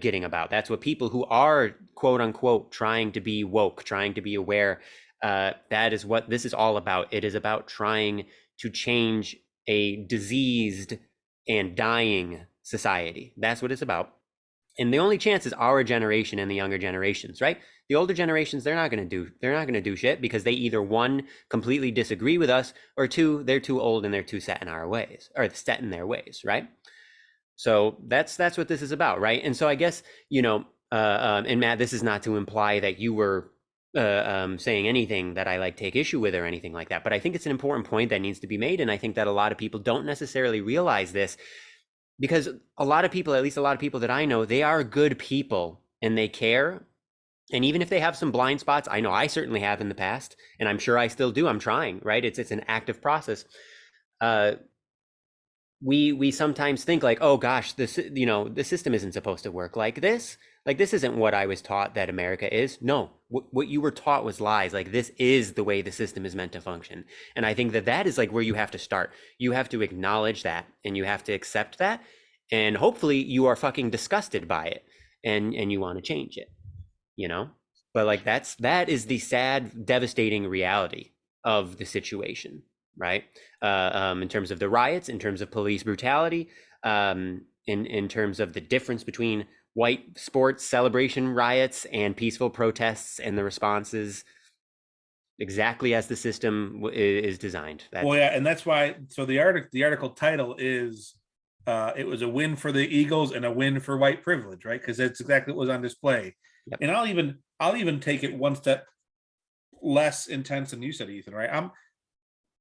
getting about. That's what people who are quote unquote trying to be woke, trying to be aware, that is what this is all about. It is about trying to change a diseased and dying society. That's what it's about. And the only chance is our generation and the younger generations, right? The older generations, they're not going to do shit because they either one, completely disagree with us, or two, they're too old and they're too set in our ways, or set in their ways, right? So that's what this is about, right? And so I guess, and Matt, this is not to imply that you were saying anything that I take issue with or anything like that, but I think it's an important point that needs to be made, and I think that a lot of people don't necessarily realize this, because a lot of people, at least a lot of people that I know, they are good people and they care. And even if they have some blind spots, I know I certainly have in the past, and I'm sure I still do. I'm trying, right? It's an active process. we sometimes think like, oh gosh, this, you know, the system isn't supposed to work like this. Like, this isn't what I was taught that America is. No, what you were taught was lies. Like, this is the way the system is meant to function. And I think that that is like where you have to start. You have to acknowledge that, and you have to accept that. And hopefully you are fucking disgusted by it, and you want to change it, you know? But like, that is the sad, devastating reality of the situation, right? In terms of the riots, in terms of police brutality, in terms of the difference between white sports celebration riots and peaceful protests and the responses, exactly as the system is designed. Well, yeah, and that's why. So the article title is, "It was a win for the Eagles and a win for white privilege," right? Because that's exactly what was on display. Yep. And I'll even take it one step less intense than you said, Ethan. Right? I'm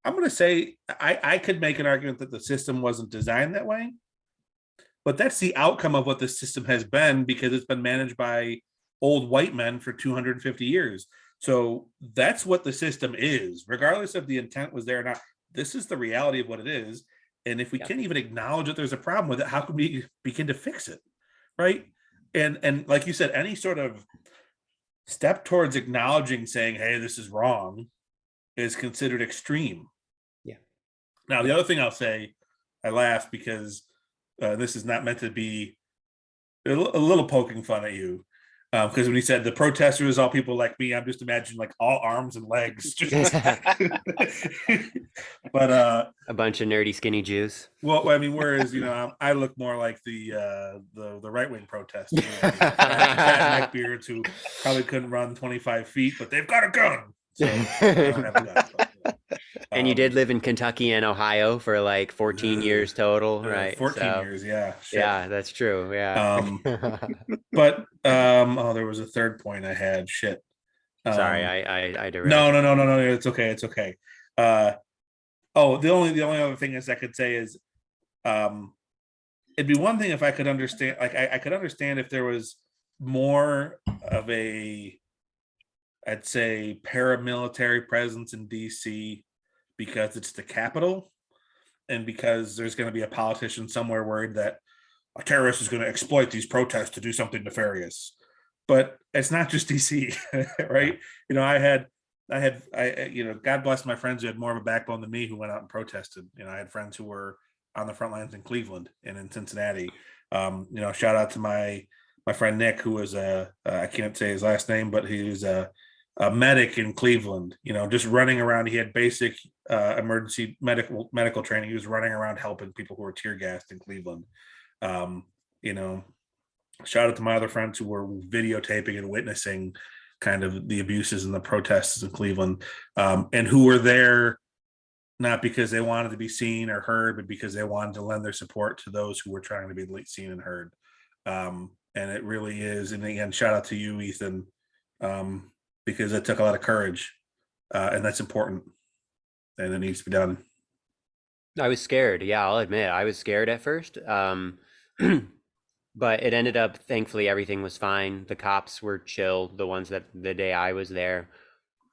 going to say I could make an argument that the system wasn't designed that way, but that's the outcome of what the system has been, because it's been managed by old white men for 250 years. So that's what the system is, regardless if the intent was there or not. This is the reality of what it is. And if we can't even acknowledge that there's a problem with it, how can we begin to fix it? Right. And like you said, any sort of step towards acknowledging, saying, hey, this is wrong, is considered extreme. Yeah. Now, the other thing I'll say, I laugh because this is not meant to be a little poking fun at you. Because when he said the protesters, all people like me, I'm just imagining like all arms and legs. But a bunch of nerdy skinny Jews. Well, I mean, whereas I look more like the right wing protesters, fat neckbeards who probably couldn't run 25 feet, but they've got a gun. So they don't have a gun. But, and you did live in Kentucky and Ohio for like 14 years total, right? 14 years, yeah. Shit. Yeah, that's true. Yeah. But there was a third point I had. Shit. Sorry, I derailed. No. It's okay. It's okay. The only other thing is I could say is, it'd be one thing if I could understand, like I could understand if there was more of a, I'd say, paramilitary presence in DC, because it's the capital, and because there's going to be a politician somewhere worried that a terrorist is going to exploit these protests to do something nefarious. But it's not just DC, right? God bless my friends who had more of a backbone than me, who went out and protested. I had friends who were on the front lines in Cleveland and in Cincinnati. Shout out to my friend Nick, who was I can't say his last name, but he was a medic in Cleveland, just running around. He had basic emergency medical training. He was running around helping people who were tear gassed in Cleveland. Shout out to my other friends who were videotaping and witnessing kind of the abuses and the protests in Cleveland, and who were there not because they wanted to be seen or heard, but because they wanted to lend their support to those who were trying to be seen and heard. And it really is. And again, shout out to you, Ethan, because it took a lot of courage, and that's important, and it needs to be done. I was scared. Yeah, I'll admit I was scared at first. But it ended up, thankfully, everything was fine. The cops were chill, the ones that the day I was there.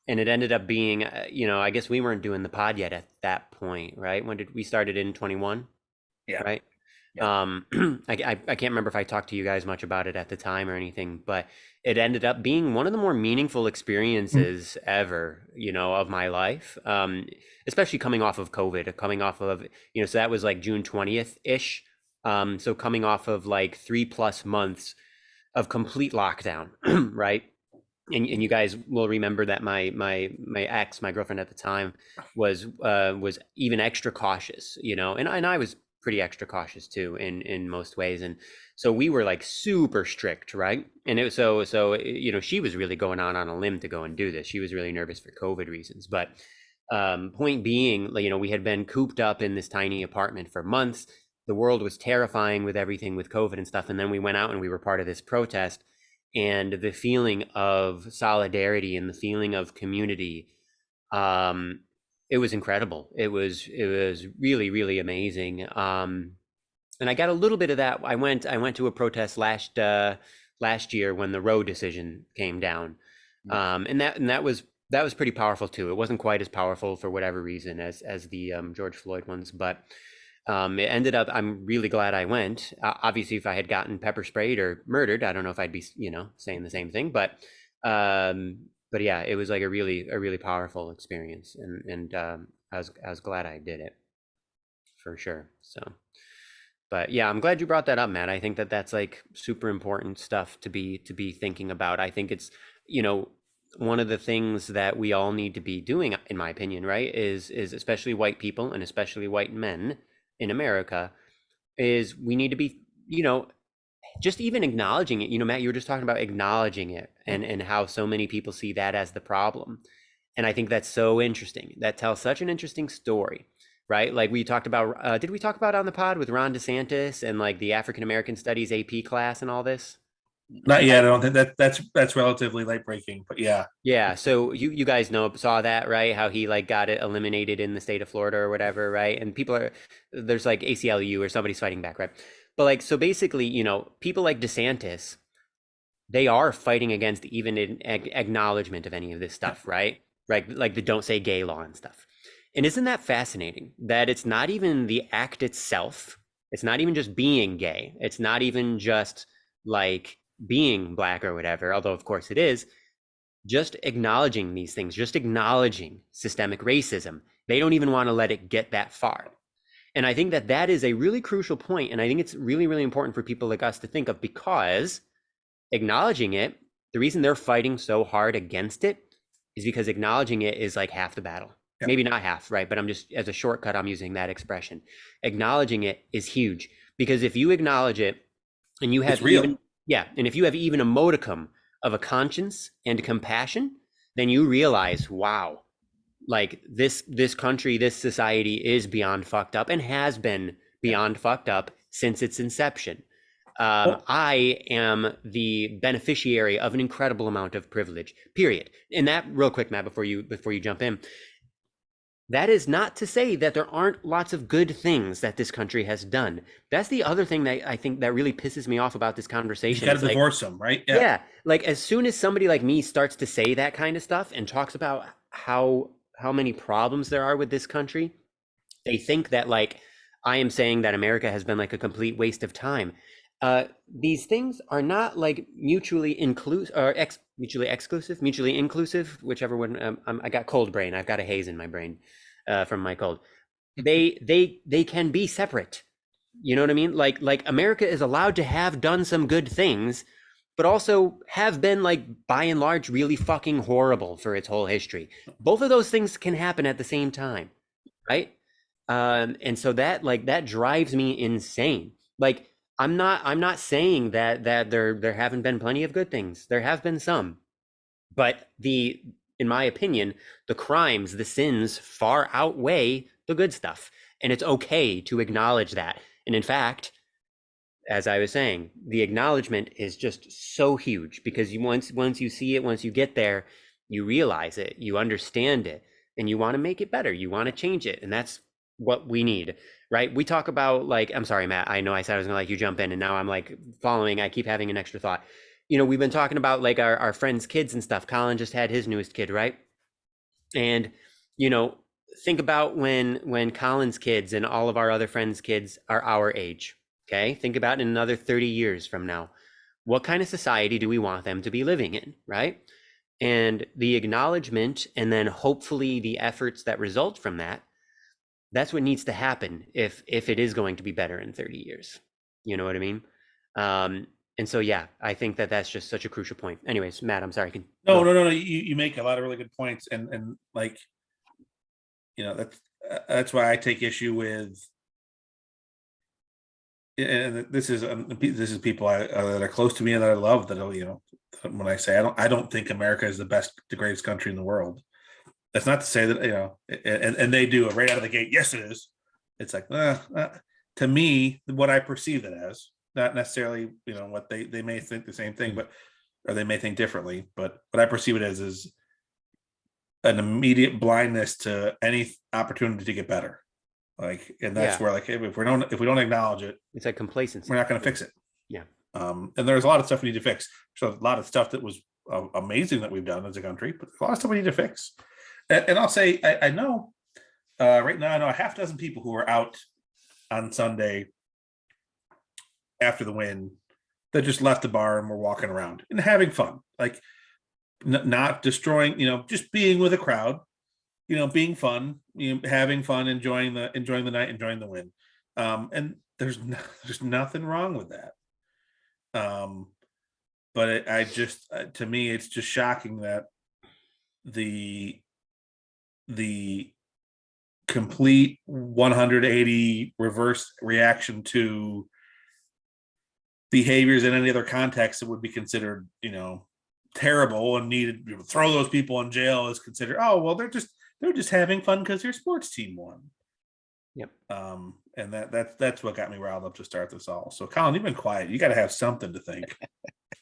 And it ended up being, I guess we weren't doing the pod yet at that point, right? When did we started in 21? Yeah. Right. Yeah. I can't remember if I talked to you guys much about it at the time or anything, but it ended up being one of the more meaningful experiences ever, of my life. Especially coming off of COVID, so that was like June 20th ish. So coming off of like 3+ months of complete lockdown, right? And you guys will remember that my ex, my girlfriend at the time, was even extra cautious, and I was pretty extra cautious too in most ways, and so we were like super strict, right? And it was so she was really going on a limb to go and do this. She was really nervous for COVID reasons, but point being, we had been cooped up in this tiny apartment for months. The world was terrifying with everything with COVID and stuff. And then we went out and we were part of this protest, and the feeling of solidarity and the feeling of community, it was incredible. It was really, really amazing. And I got a little bit of that. I went to a protest last year when the Roe decision came down. And that was pretty powerful too. It wasn't quite as powerful for whatever reason as the George Floyd ones, but It ended up, I'm really glad I went. Obviously, if I had gotten pepper sprayed or murdered, I don't know if I'd be, saying the same thing. But yeah, it was like a really powerful experience, and I was glad I did it for sure. So, but yeah, I'm glad you brought that up, Matt. I think that that's like super important stuff to be thinking about. I think it's, one of the things that we all need to be doing, in my opinion, right, is especially white people and especially white men in America, is we need to be, just even acknowledging it. Matt, you were just talking about acknowledging it, and how so many people see that as the problem. And I think that's so interesting. That tells such an interesting story, right? Like we talked about, did we talk about on the pod with Ron DeSantis and like the African American Studies AP class and all this? Not yet. I don't think that's relatively late breaking, but yeah. Yeah, so you guys saw that, right? How he like got it eliminated in the state of Florida or whatever, right? And there's like ACLU or somebody's fighting back, right? But like, so basically, people like DeSantis, they are fighting against even an acknowledgement of any of this stuff, right? Right, like the don't say gay law and stuff. And isn't that fascinating that it's not even the act itself? It's not even just being gay. It's not even just like being black or whatever, although of course it is. Just acknowledging these things, just acknowledging systemic racism. They don't even want to let it get that far. And I think that that is a really crucial point. And I think it's really, really important for people like us to think of, because acknowledging it, the reason they're fighting so hard against it is because acknowledging it is like half the battle. Yep. Maybe not half, right? But I'm just, as a shortcut, I'm using that expression. Acknowledging it is huge, because if you acknowledge it and you have it's real. and if you have even a modicum of a conscience and compassion, then you realize, wow, like this country, this society is beyond fucked up and has been beyond fucked up since its inception. I am the beneficiary of an incredible amount of privilege, period. And that, real quick, Matt, before you jump in, that is not to say that there aren't lots of good things that this country has done. That's the other thing that I think that really pisses me off about this conversation. You got to divorce them, right? Yeah. Like as soon as somebody like me starts to say that kind of stuff and talks about how many problems there are with this country, they think that like I am saying that America has been like a complete waste of time. These things are not like mutually inclusive or mutually exclusive, mutually inclusive, whichever one. I got cold brain. I've got a haze in my brain from my cold. They can be separate. You know what I mean? Like America is allowed to have done some good things, but also have been like by and large really fucking horrible for its whole history. Both of those things can happen at the same time, right? And so that drives me insane. Like I'm not saying that there haven't been plenty of good things. There have been some, but in my opinion, the crimes, the sins far outweigh the good stuff, and it's okay to acknowledge that. And in fact, as I was saying, the acknowledgement is just so huge, because once you see it, once you get there, you realize it, you understand it, and you want to make it better. You want to change it, and that's what we need, right? We talk about like, I'm sorry, Matt, I know I said I was gonna let you jump in, and now I'm like following, I keep having an extra thought. We've been talking about like our friends' kids and stuff. Colin just had his newest kid, right? And, think about when Colin's kids and all of our other friends' kids are our age, okay? Think about in another 30 years from now, what kind of society do we want them to be living in, right? And the acknowledgement, and then hopefully the efforts that result from that, that's what needs to happen if it is going to be better in 30 years. You know what I mean? And so, yeah, I think that that's just such a crucial point. Anyways, Matt, I'm sorry. No. You make a lot of really good points, and like, that's why I take issue with. And this is people that are close to me and that I love. That when I say I don't think America is the greatest country in the world. That's not to say that, and they do it right out of the gate. Yes, it is. It's like, to me, what I perceive it as, not necessarily, what they may think the same thing, or they may think differently, but what I perceive it as is an immediate blindness to any opportunity to get better. Like, and that's where, like, if we don't acknowledge it, it's like complacency. We're not going to fix it. Yeah. And there's a lot of stuff we need to fix. So a lot of stuff that was amazing that we've done as a country, but a lot of stuff we need to fix. And I'll say, I know right now, I know a half dozen people who are out on Sunday after the win that just left the bar and were walking around and having fun, like not destroying, just being with a crowd, being fun, having fun, enjoying the night, enjoying the win. And there's nothing wrong with that. But I just, to me, it's just shocking that the complete 180 reverse reaction to behaviors in any other context that would be considered, terrible and needed to throw those people in jail is considered, oh, well, they're just having fun because their sports team won. Yep. And that's what got me riled up to start this all. So, Colin, you've been quiet. You got to have something to think.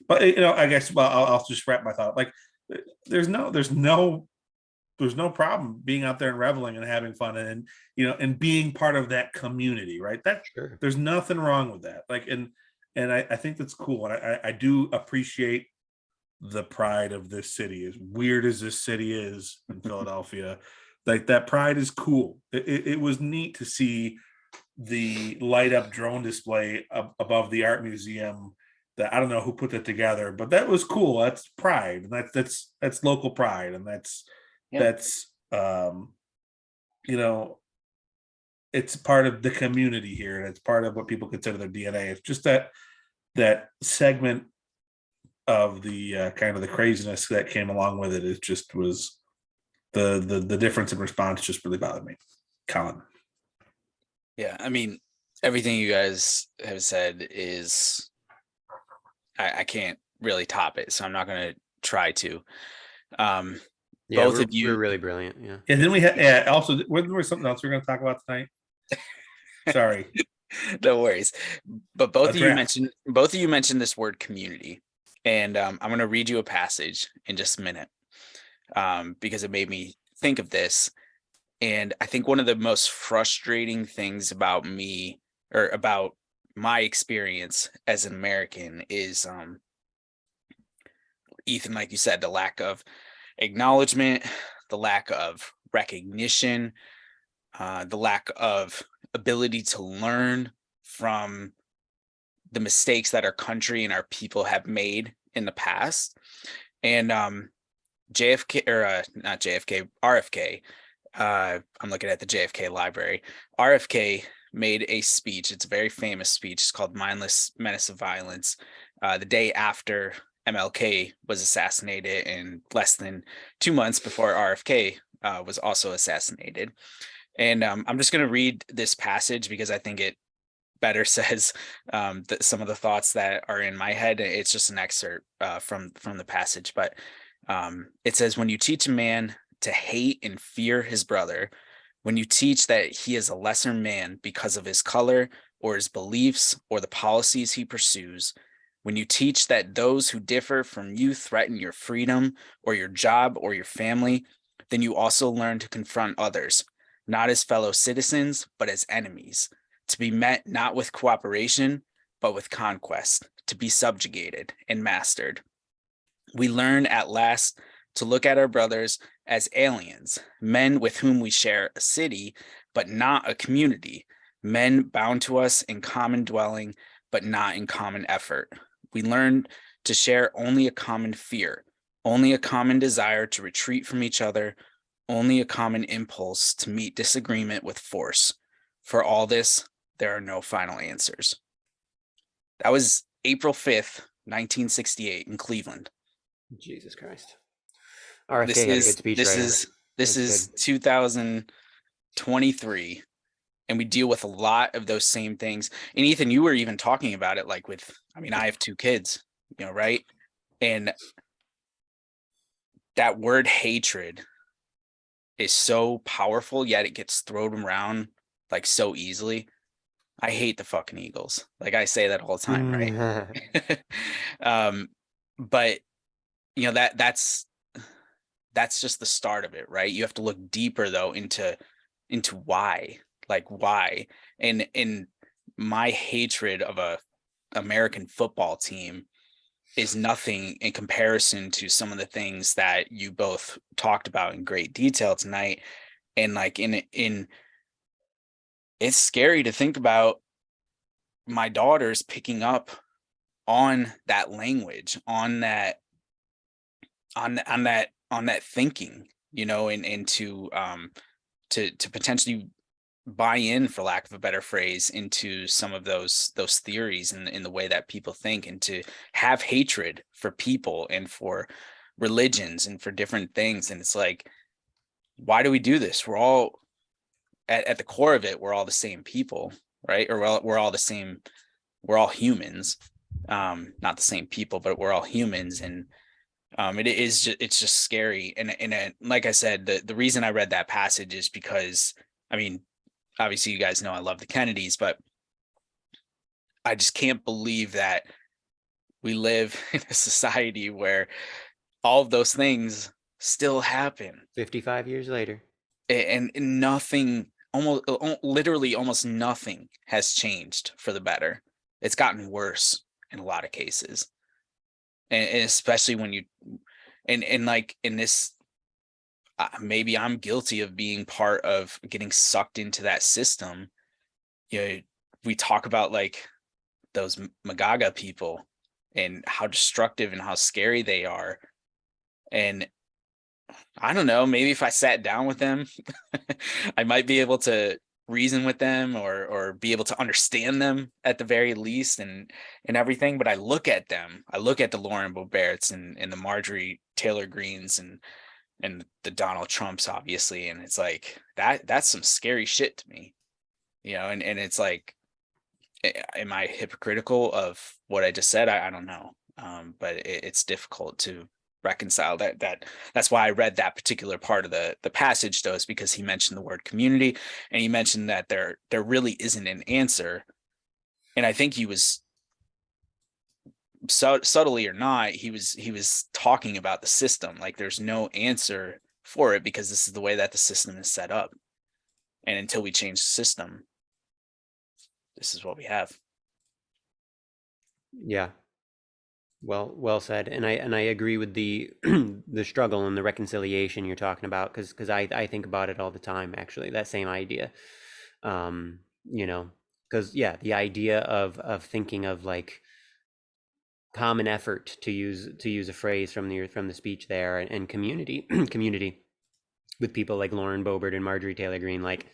But I guess, well, I'll just wrap my thought. Like, there's no problem being out there and reveling and having fun and being part of that community, right? Sure. There's nothing wrong with that. Like, and I think that's cool. And I do appreciate the pride of this city. As weird as this city is in Philadelphia, like, that pride is cool. It was neat to see the light up drone display above the art museum. That, I don't know who put that together, but that was cool. That's pride, and that's local pride, and that's it's part of the community here, and it's part of what people consider their DNA. It's just that segment of the kind of the craziness that came along with it. It just was the difference in response just really bothered me. Colin. Yeah, I mean, everything you guys have said is, I can't really top it, so I'm not going to try to. Both of you we're really brilliant. Yeah. And then we had also wasn't there something else we're going to talk about tonight? Sorry. No worries. But both of you mentioned this word community, and I'm going to read you a passage in just a minute, because it made me think of this. And I think one of the most frustrating things about me, or about my experience as an American, is Ethan, like you said, the lack of acknowledgement, the lack of recognition, the lack of ability to learn from the mistakes that our country and our people have made in the past. And JFK, or not JFK, RFK, I'm looking at the JFK library. RFK made a speech. It's a very famous speech. It's called Mindless Menace of Violence. The day after MLK was assassinated, and less than 2 months before RFK was also assassinated. And I'm just going to read this passage because I think it better says some of the thoughts that are in my head. It's just an excerpt from the passage, but it says, "When you teach a man to hate and fear his brother, when you teach that he is a lesser man because of his color or his beliefs or the policies he pursues, when you teach that those who differ from you threaten your freedom or your job or your family, then you also learn to confront others, not as fellow citizens, but as enemies, to be met not with cooperation, but with conquest, to be subjugated and mastered. We learn at last to look at our brothers as aliens, men with whom we share a city, but not a community, men bound to us in common dwelling, but not in common effort. We learn to share only a common fear, only a common desire to retreat from each other, only a common impulse to meet disagreement with force. For all this, there are no final answers." That was April 5th, 1968 in Cleveland. Jesus Christ. RFK had a good speech writer. This is 2023, and we deal with a lot of those same things. And Ethan, you were even talking about it, like I have 2 kids, right? And that word hatred is so powerful, yet it gets thrown around like so easily. I hate the fucking Eagles. Like, I say that all the time, right? But that's just the start of it, right? You have to look deeper though into why, and my hatred of a American football team is nothing in comparison to some of the things that you both talked about in great detail tonight. And like in it's scary to think about my daughters picking up on that language, on that thinking, and to potentially buy in, for lack of a better phrase, into some of those theories and in the way that people think, and to have hatred for people and for religions and for different things. And it's like, why do we do this? We're all at the core of it, we're all the same people, right? Or we're all the same, we're all humans. Not the same people, but we're all humans. And it's just scary. And like I said, the reason I read that passage is because, I mean, obviously you guys know I love the Kennedys, but I just can't believe that we live in a society where all of those things still happen. 55 years later. And nothing, literally almost nothing has changed for the better. It's gotten worse in a lot of cases. And especially when you, and like in this, maybe I'm guilty of being part of getting sucked into that system. We talk about like those Magaga people and how destructive and how scary they are. And I don't know, maybe if I sat down with them, I might be able to reason with them, or be able to understand them at the very least, and everything. But I look at them, I look at the Lauren Boeberts and the Marjorie Taylor Greens and the Donald Trumps, obviously, and it's like that's some scary shit to me, and it's like, am I hypocritical of what I just said? I don't know. But it's difficult to reconcile that's why I read that particular part of the passage, though, is because he mentioned the word community, and he mentioned that there really isn't an answer. And I think he was, subtly or not, he was talking about the system, like there's no answer for it because this is the way that the system is set up, and until we change the system, this is what we have. Yeah. Well said. And I agree with the the struggle and the reconciliation you're talking about, because I think about it all the time, actually, that same idea. Because the idea of thinking of like common effort, to use a phrase from the speech there, and community community with people like Lauren Boebert and Marjorie Taylor Greene, like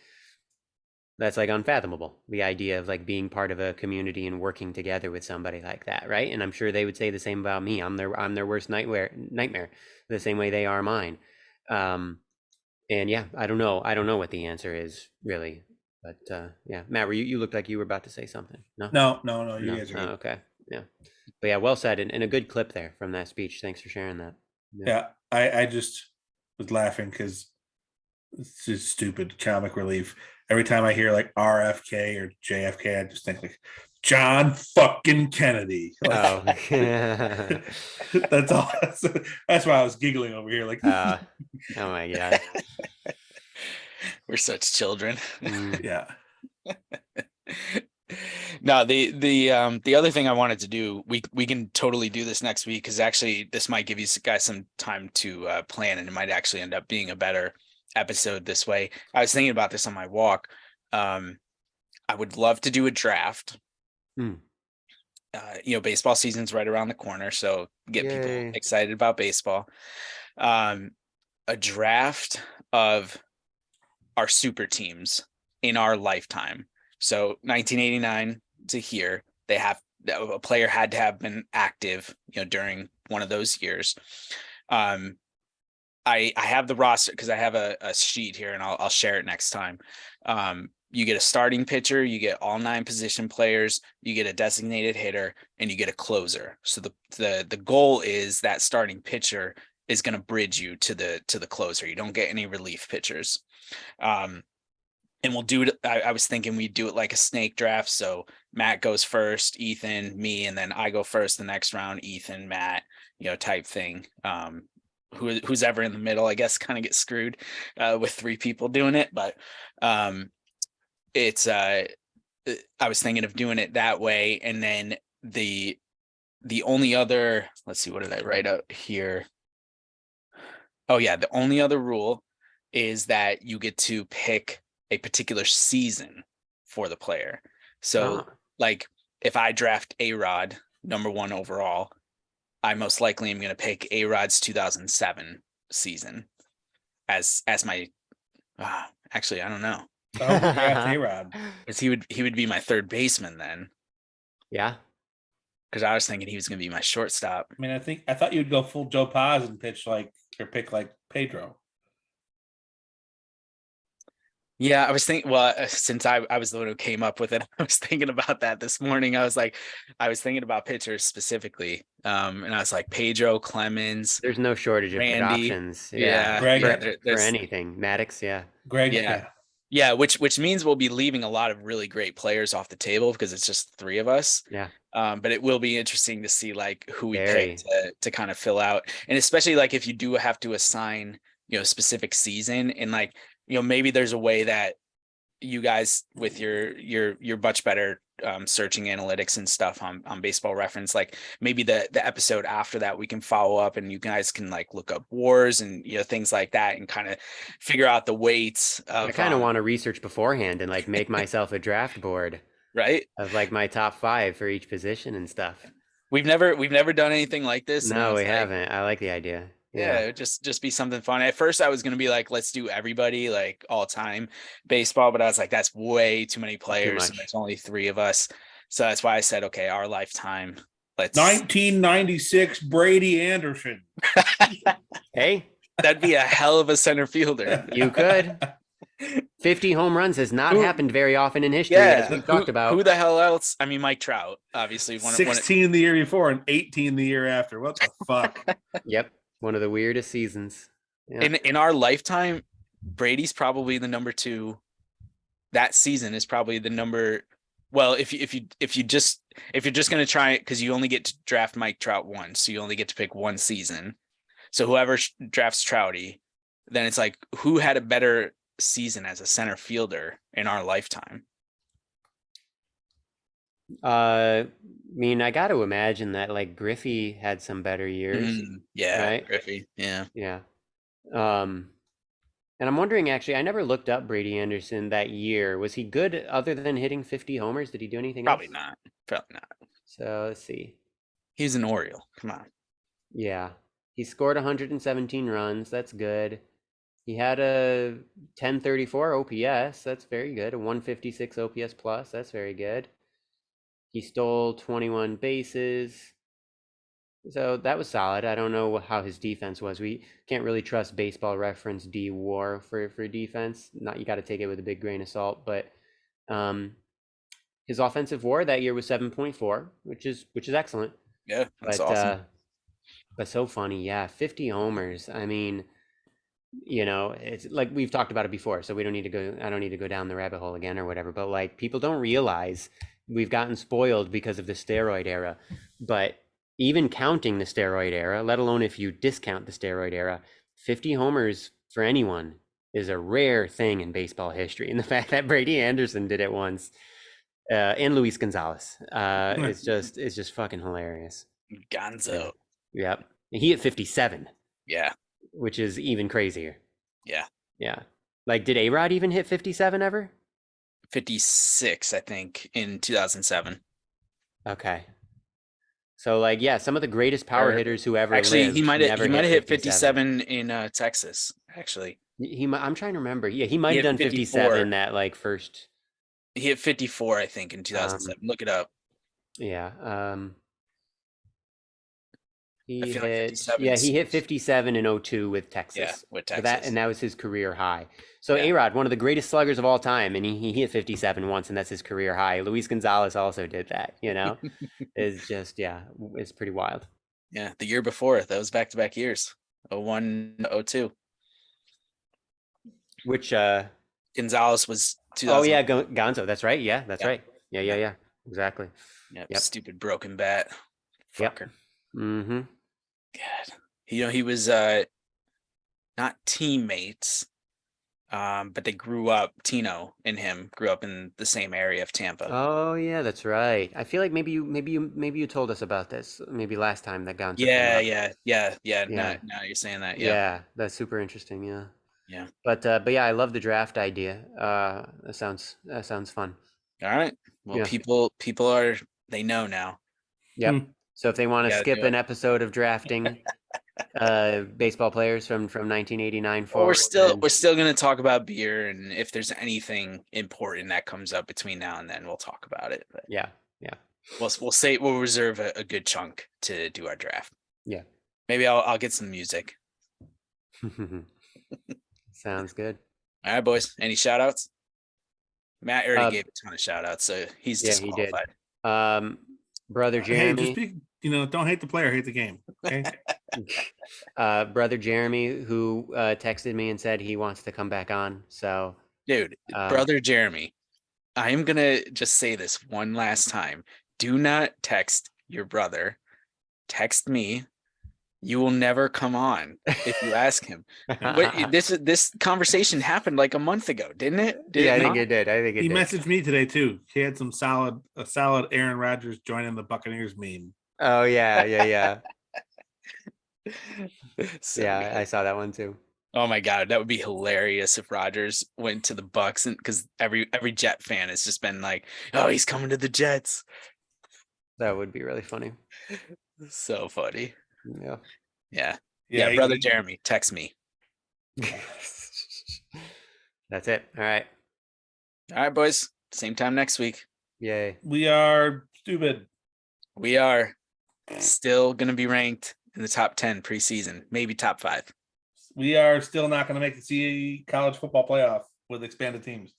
that's like unfathomable, the idea of like being part of a community and working together with somebody like that, right? And I'm sure they would say the same about me. I'm their worst nightmare, the same way they are mine. And I don't know what the answer is, really, but Matt, you looked like you were about to say something. No, you guys are good. Okay. Yeah, but yeah, well said, and a good clip there from that speech. Thanks for sharing that. Yeah, I just was laughing because it's just stupid comic relief. Every time I hear like RFK or JFK, I just think like John fucking Kennedy. Like, Oh. that's all. That's why I was giggling over here. Like, Oh my god. We're such children. Yeah. No, the other thing I wanted to do, we can totally do this next week, because actually this might give you guys some time to plan, and it might actually end up being a better episode this way. I was thinking about this on my walk. I would love to do a draft. Baseball season's right around the corner, so get people excited about baseball. A draft of our super teams in our lifetime. So 1989 to here, a player had to have been active, during one of those years. I have the roster because I have a sheet here, and I'll share it next time. You get a starting pitcher, you get all 9 position players, you get a designated hitter, and you get a closer. So the goal is that starting pitcher is going to bridge you to the closer. You don't get any relief pitchers. And we'll do it. I was thinking we'd do it like a snake draft. So Matt goes first, Ethan, me, and then I go first the next round, Ethan, Matt, type thing. Who's ever in the middle, I guess, kind of gets screwed with 3 people doing it. But it's I was thinking of doing it that way. And then the only other, let's see, what did I write out here? Oh yeah, the only other rule is that you get to pick a particular season for the player. So Oh. like if I draft A-Rod number 1 overall, I most likely am going to pick A-Rod's 2007 season as my actually I don't know, I hope you draft A-Rod. because he would be my third baseman then, Yeah. because I was thinking he was going to be my shortstop. I mean, I thought you'd go full Joe Paz and pick like Pedro. Yeah, I was thinking, well, since I was the one who came up with it, I was thinking about that this morning. I was thinking about pitchers specifically. And I was like, Pedro, Clemens, There's no shortage of good Randy. options. Yeah. Greg. Yeah. For There's, anything. Maddox, yeah. Greg, yeah. Yeah. Which means we'll be leaving a lot of really great players off the table because it's just 3 of us. Yeah. But it will be interesting to see like who we Very. pick to kind of fill out. And especially like if you do have to assign, specific season, and like, maybe there's a way that you guys with your much better searching analytics and stuff on Baseball Reference, like maybe the episode after that we can follow up and you guys can like look up wars and things like that and kind of figure out the weights of, I kind of want to research beforehand and like make myself a draft board right of like my top 5 for each position and stuff. We've never done anything like this. No, we haven't. I like the idea. Yeah, it would just be something fun. At first I was going to be like, let's do everybody like all time baseball, but I was like, that's way too many players and there's only 3 of us. So that's why I said, okay, our lifetime. Let's 1996 Brady Anderson. Hey, that'd be a hell of a center fielder. you could. 50 home runs has not happened very often in history, as we've talked about. Who the hell else? I mean, Mike Trout, obviously. 16 the year before and 18 the year after. What the fuck? Yep. One of the weirdest seasons. Yeah. In our lifetime, Brady's probably the number 2. That season is probably the number. Well, if you're just going to try it, because you only get to draft Mike Trout once, so you only get to pick one season. So whoever drafts Trouty, then it's like, who had a better season as a center fielder in our lifetime? I mean, I got to imagine that like Griffey had some better years. Yeah, right? Griffey. Yeah. And I'm wondering, actually, I never looked up Brady Anderson that year. Was he good other than hitting 50 homers? Did he do anything Probably else? not. Probably not. So let's see. He's an Oriole. Come on. Yeah. He scored 117 runs. That's good. He had a 1034 OPS. That's very good. A 156 OPS plus. That's very good. He stole 21 bases. So that was solid. I don't know how his defense was. We can't really trust Baseball Reference D WAR for defense. Not, you got to take it with a big grain of salt. But his offensive WAR that year was 7.4, which is excellent. Yeah, that's awesome. But so funny, yeah. 50 homers. I mean, it's like we've talked about it before, so we don't need to go. I don't need to go down the rabbit hole again or whatever. But like, people don't realize we've gotten spoiled because of the steroid era. But even counting the steroid era, let alone if you discount the steroid era, 50 homers for anyone is a rare thing in baseball history. And the fact that Brady Anderson did it once, and Luis Gonzalez, it's just fucking hilarious. Gonzo. Yep. He hit 57. Yeah. Which is even crazier. Yeah. Yeah. Like, did A-Rod even hit 57 ever? 56, I think, in 2007. Okay. So, like, yeah, some of the greatest power hitters who ever actually lived he might have hit 57 in Texas. Actually, I'm trying to remember. Yeah, he might have done 57 that like first. He hit 54, I think, in 2007. Look it up. Yeah. He I feel hit, like he hit 57 in 02 with Texas. Yeah, with Texas. That was his career high. So A-Rod, one of the greatest sluggers of all time, and he hit 57 once, and that's his career high. Luis Gonzalez also did that, It's just, it's pretty wild. Yeah, the year before, that was back-to-back years, 01, 02. Which Gonzalez was 2000. Oh yeah, Gonzo, that's right. Yeah, that's right. Yeah. Exactly. Yep. Stupid broken bat. Fucker. Yep. Mm-hmm. God. He was not teammates, but they grew up. Tino and him grew up in the same area of Tampa. Oh yeah, that's right. I feel like maybe you told us about this maybe last time that Gonzo. Yeah. Now you're saying that. Yeah, that's super interesting. Yeah. Yeah. But yeah, I love the draft idea. That sounds fun. All right. Well, Yeah. people they know now. Yep. Hmm. So if they want to Gotta skip do it. an episode of drafting baseball players from 1989 Well, forward, then we're still gonna talk about beer, and if there's anything important that comes up between now and then, we'll talk about it. But yeah. we'll reserve a good chunk to do our draft. Yeah. Maybe I'll get some music. Sounds good. All right, boys. Any shout outs? Matt already Uh, gave a ton of shout outs, so he's Yeah, he did. disqualified. Brother Hey, just Jeremy, be, don't hate the player, hate the game. Okay. brother Jeremy, who texted me and said he wants to come back on. So, Dude, brother Jeremy, I am gonna just say this one last time. Do not text your brother. Text me. You will never come on if you ask him. But this conversation happened like a month ago, didn't it? yeah, I think not? it did. I think it He did. messaged me today too. He had a solid Aaron Rodgers joining the Buccaneers meme. Oh yeah. So Yeah, good. I saw that one too. Oh my god, that would be hilarious if Rodgers went to the Bucks, and because every Jet fan has just been like, "Oh, he's coming to the Jets." That would be really funny. So funny. Yeah. Yeah, brother Jeremy, text me. That's it. All right. All right, boys. Same time next week. Yay. We are stupid. We are still going to be ranked in the top 10 preseason, maybe top 5. We are still not going to make the CAE college football playoff with expanded teams.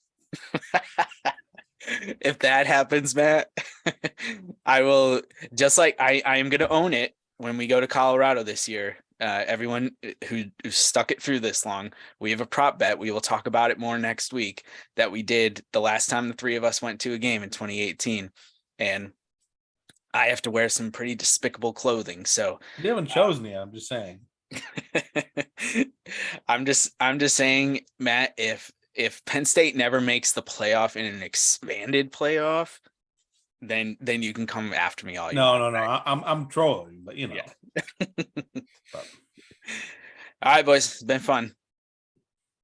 If that happens, Matt, I will, just like I am going to own it when we go to Colorado this year. Everyone who stuck it through this long, we have a prop bet. We will talk about it more next week that we did the last time the three of us went to a game in 2018. And I have to wear some pretty despicable clothing. So You haven't chosen yet. I'm just saying. I'm just saying, Matt, if Penn State never makes the playoff in an expanded playoff, then you can come after me all you want. No. I'm trolling, but Yeah. All right, boys. It's been fun.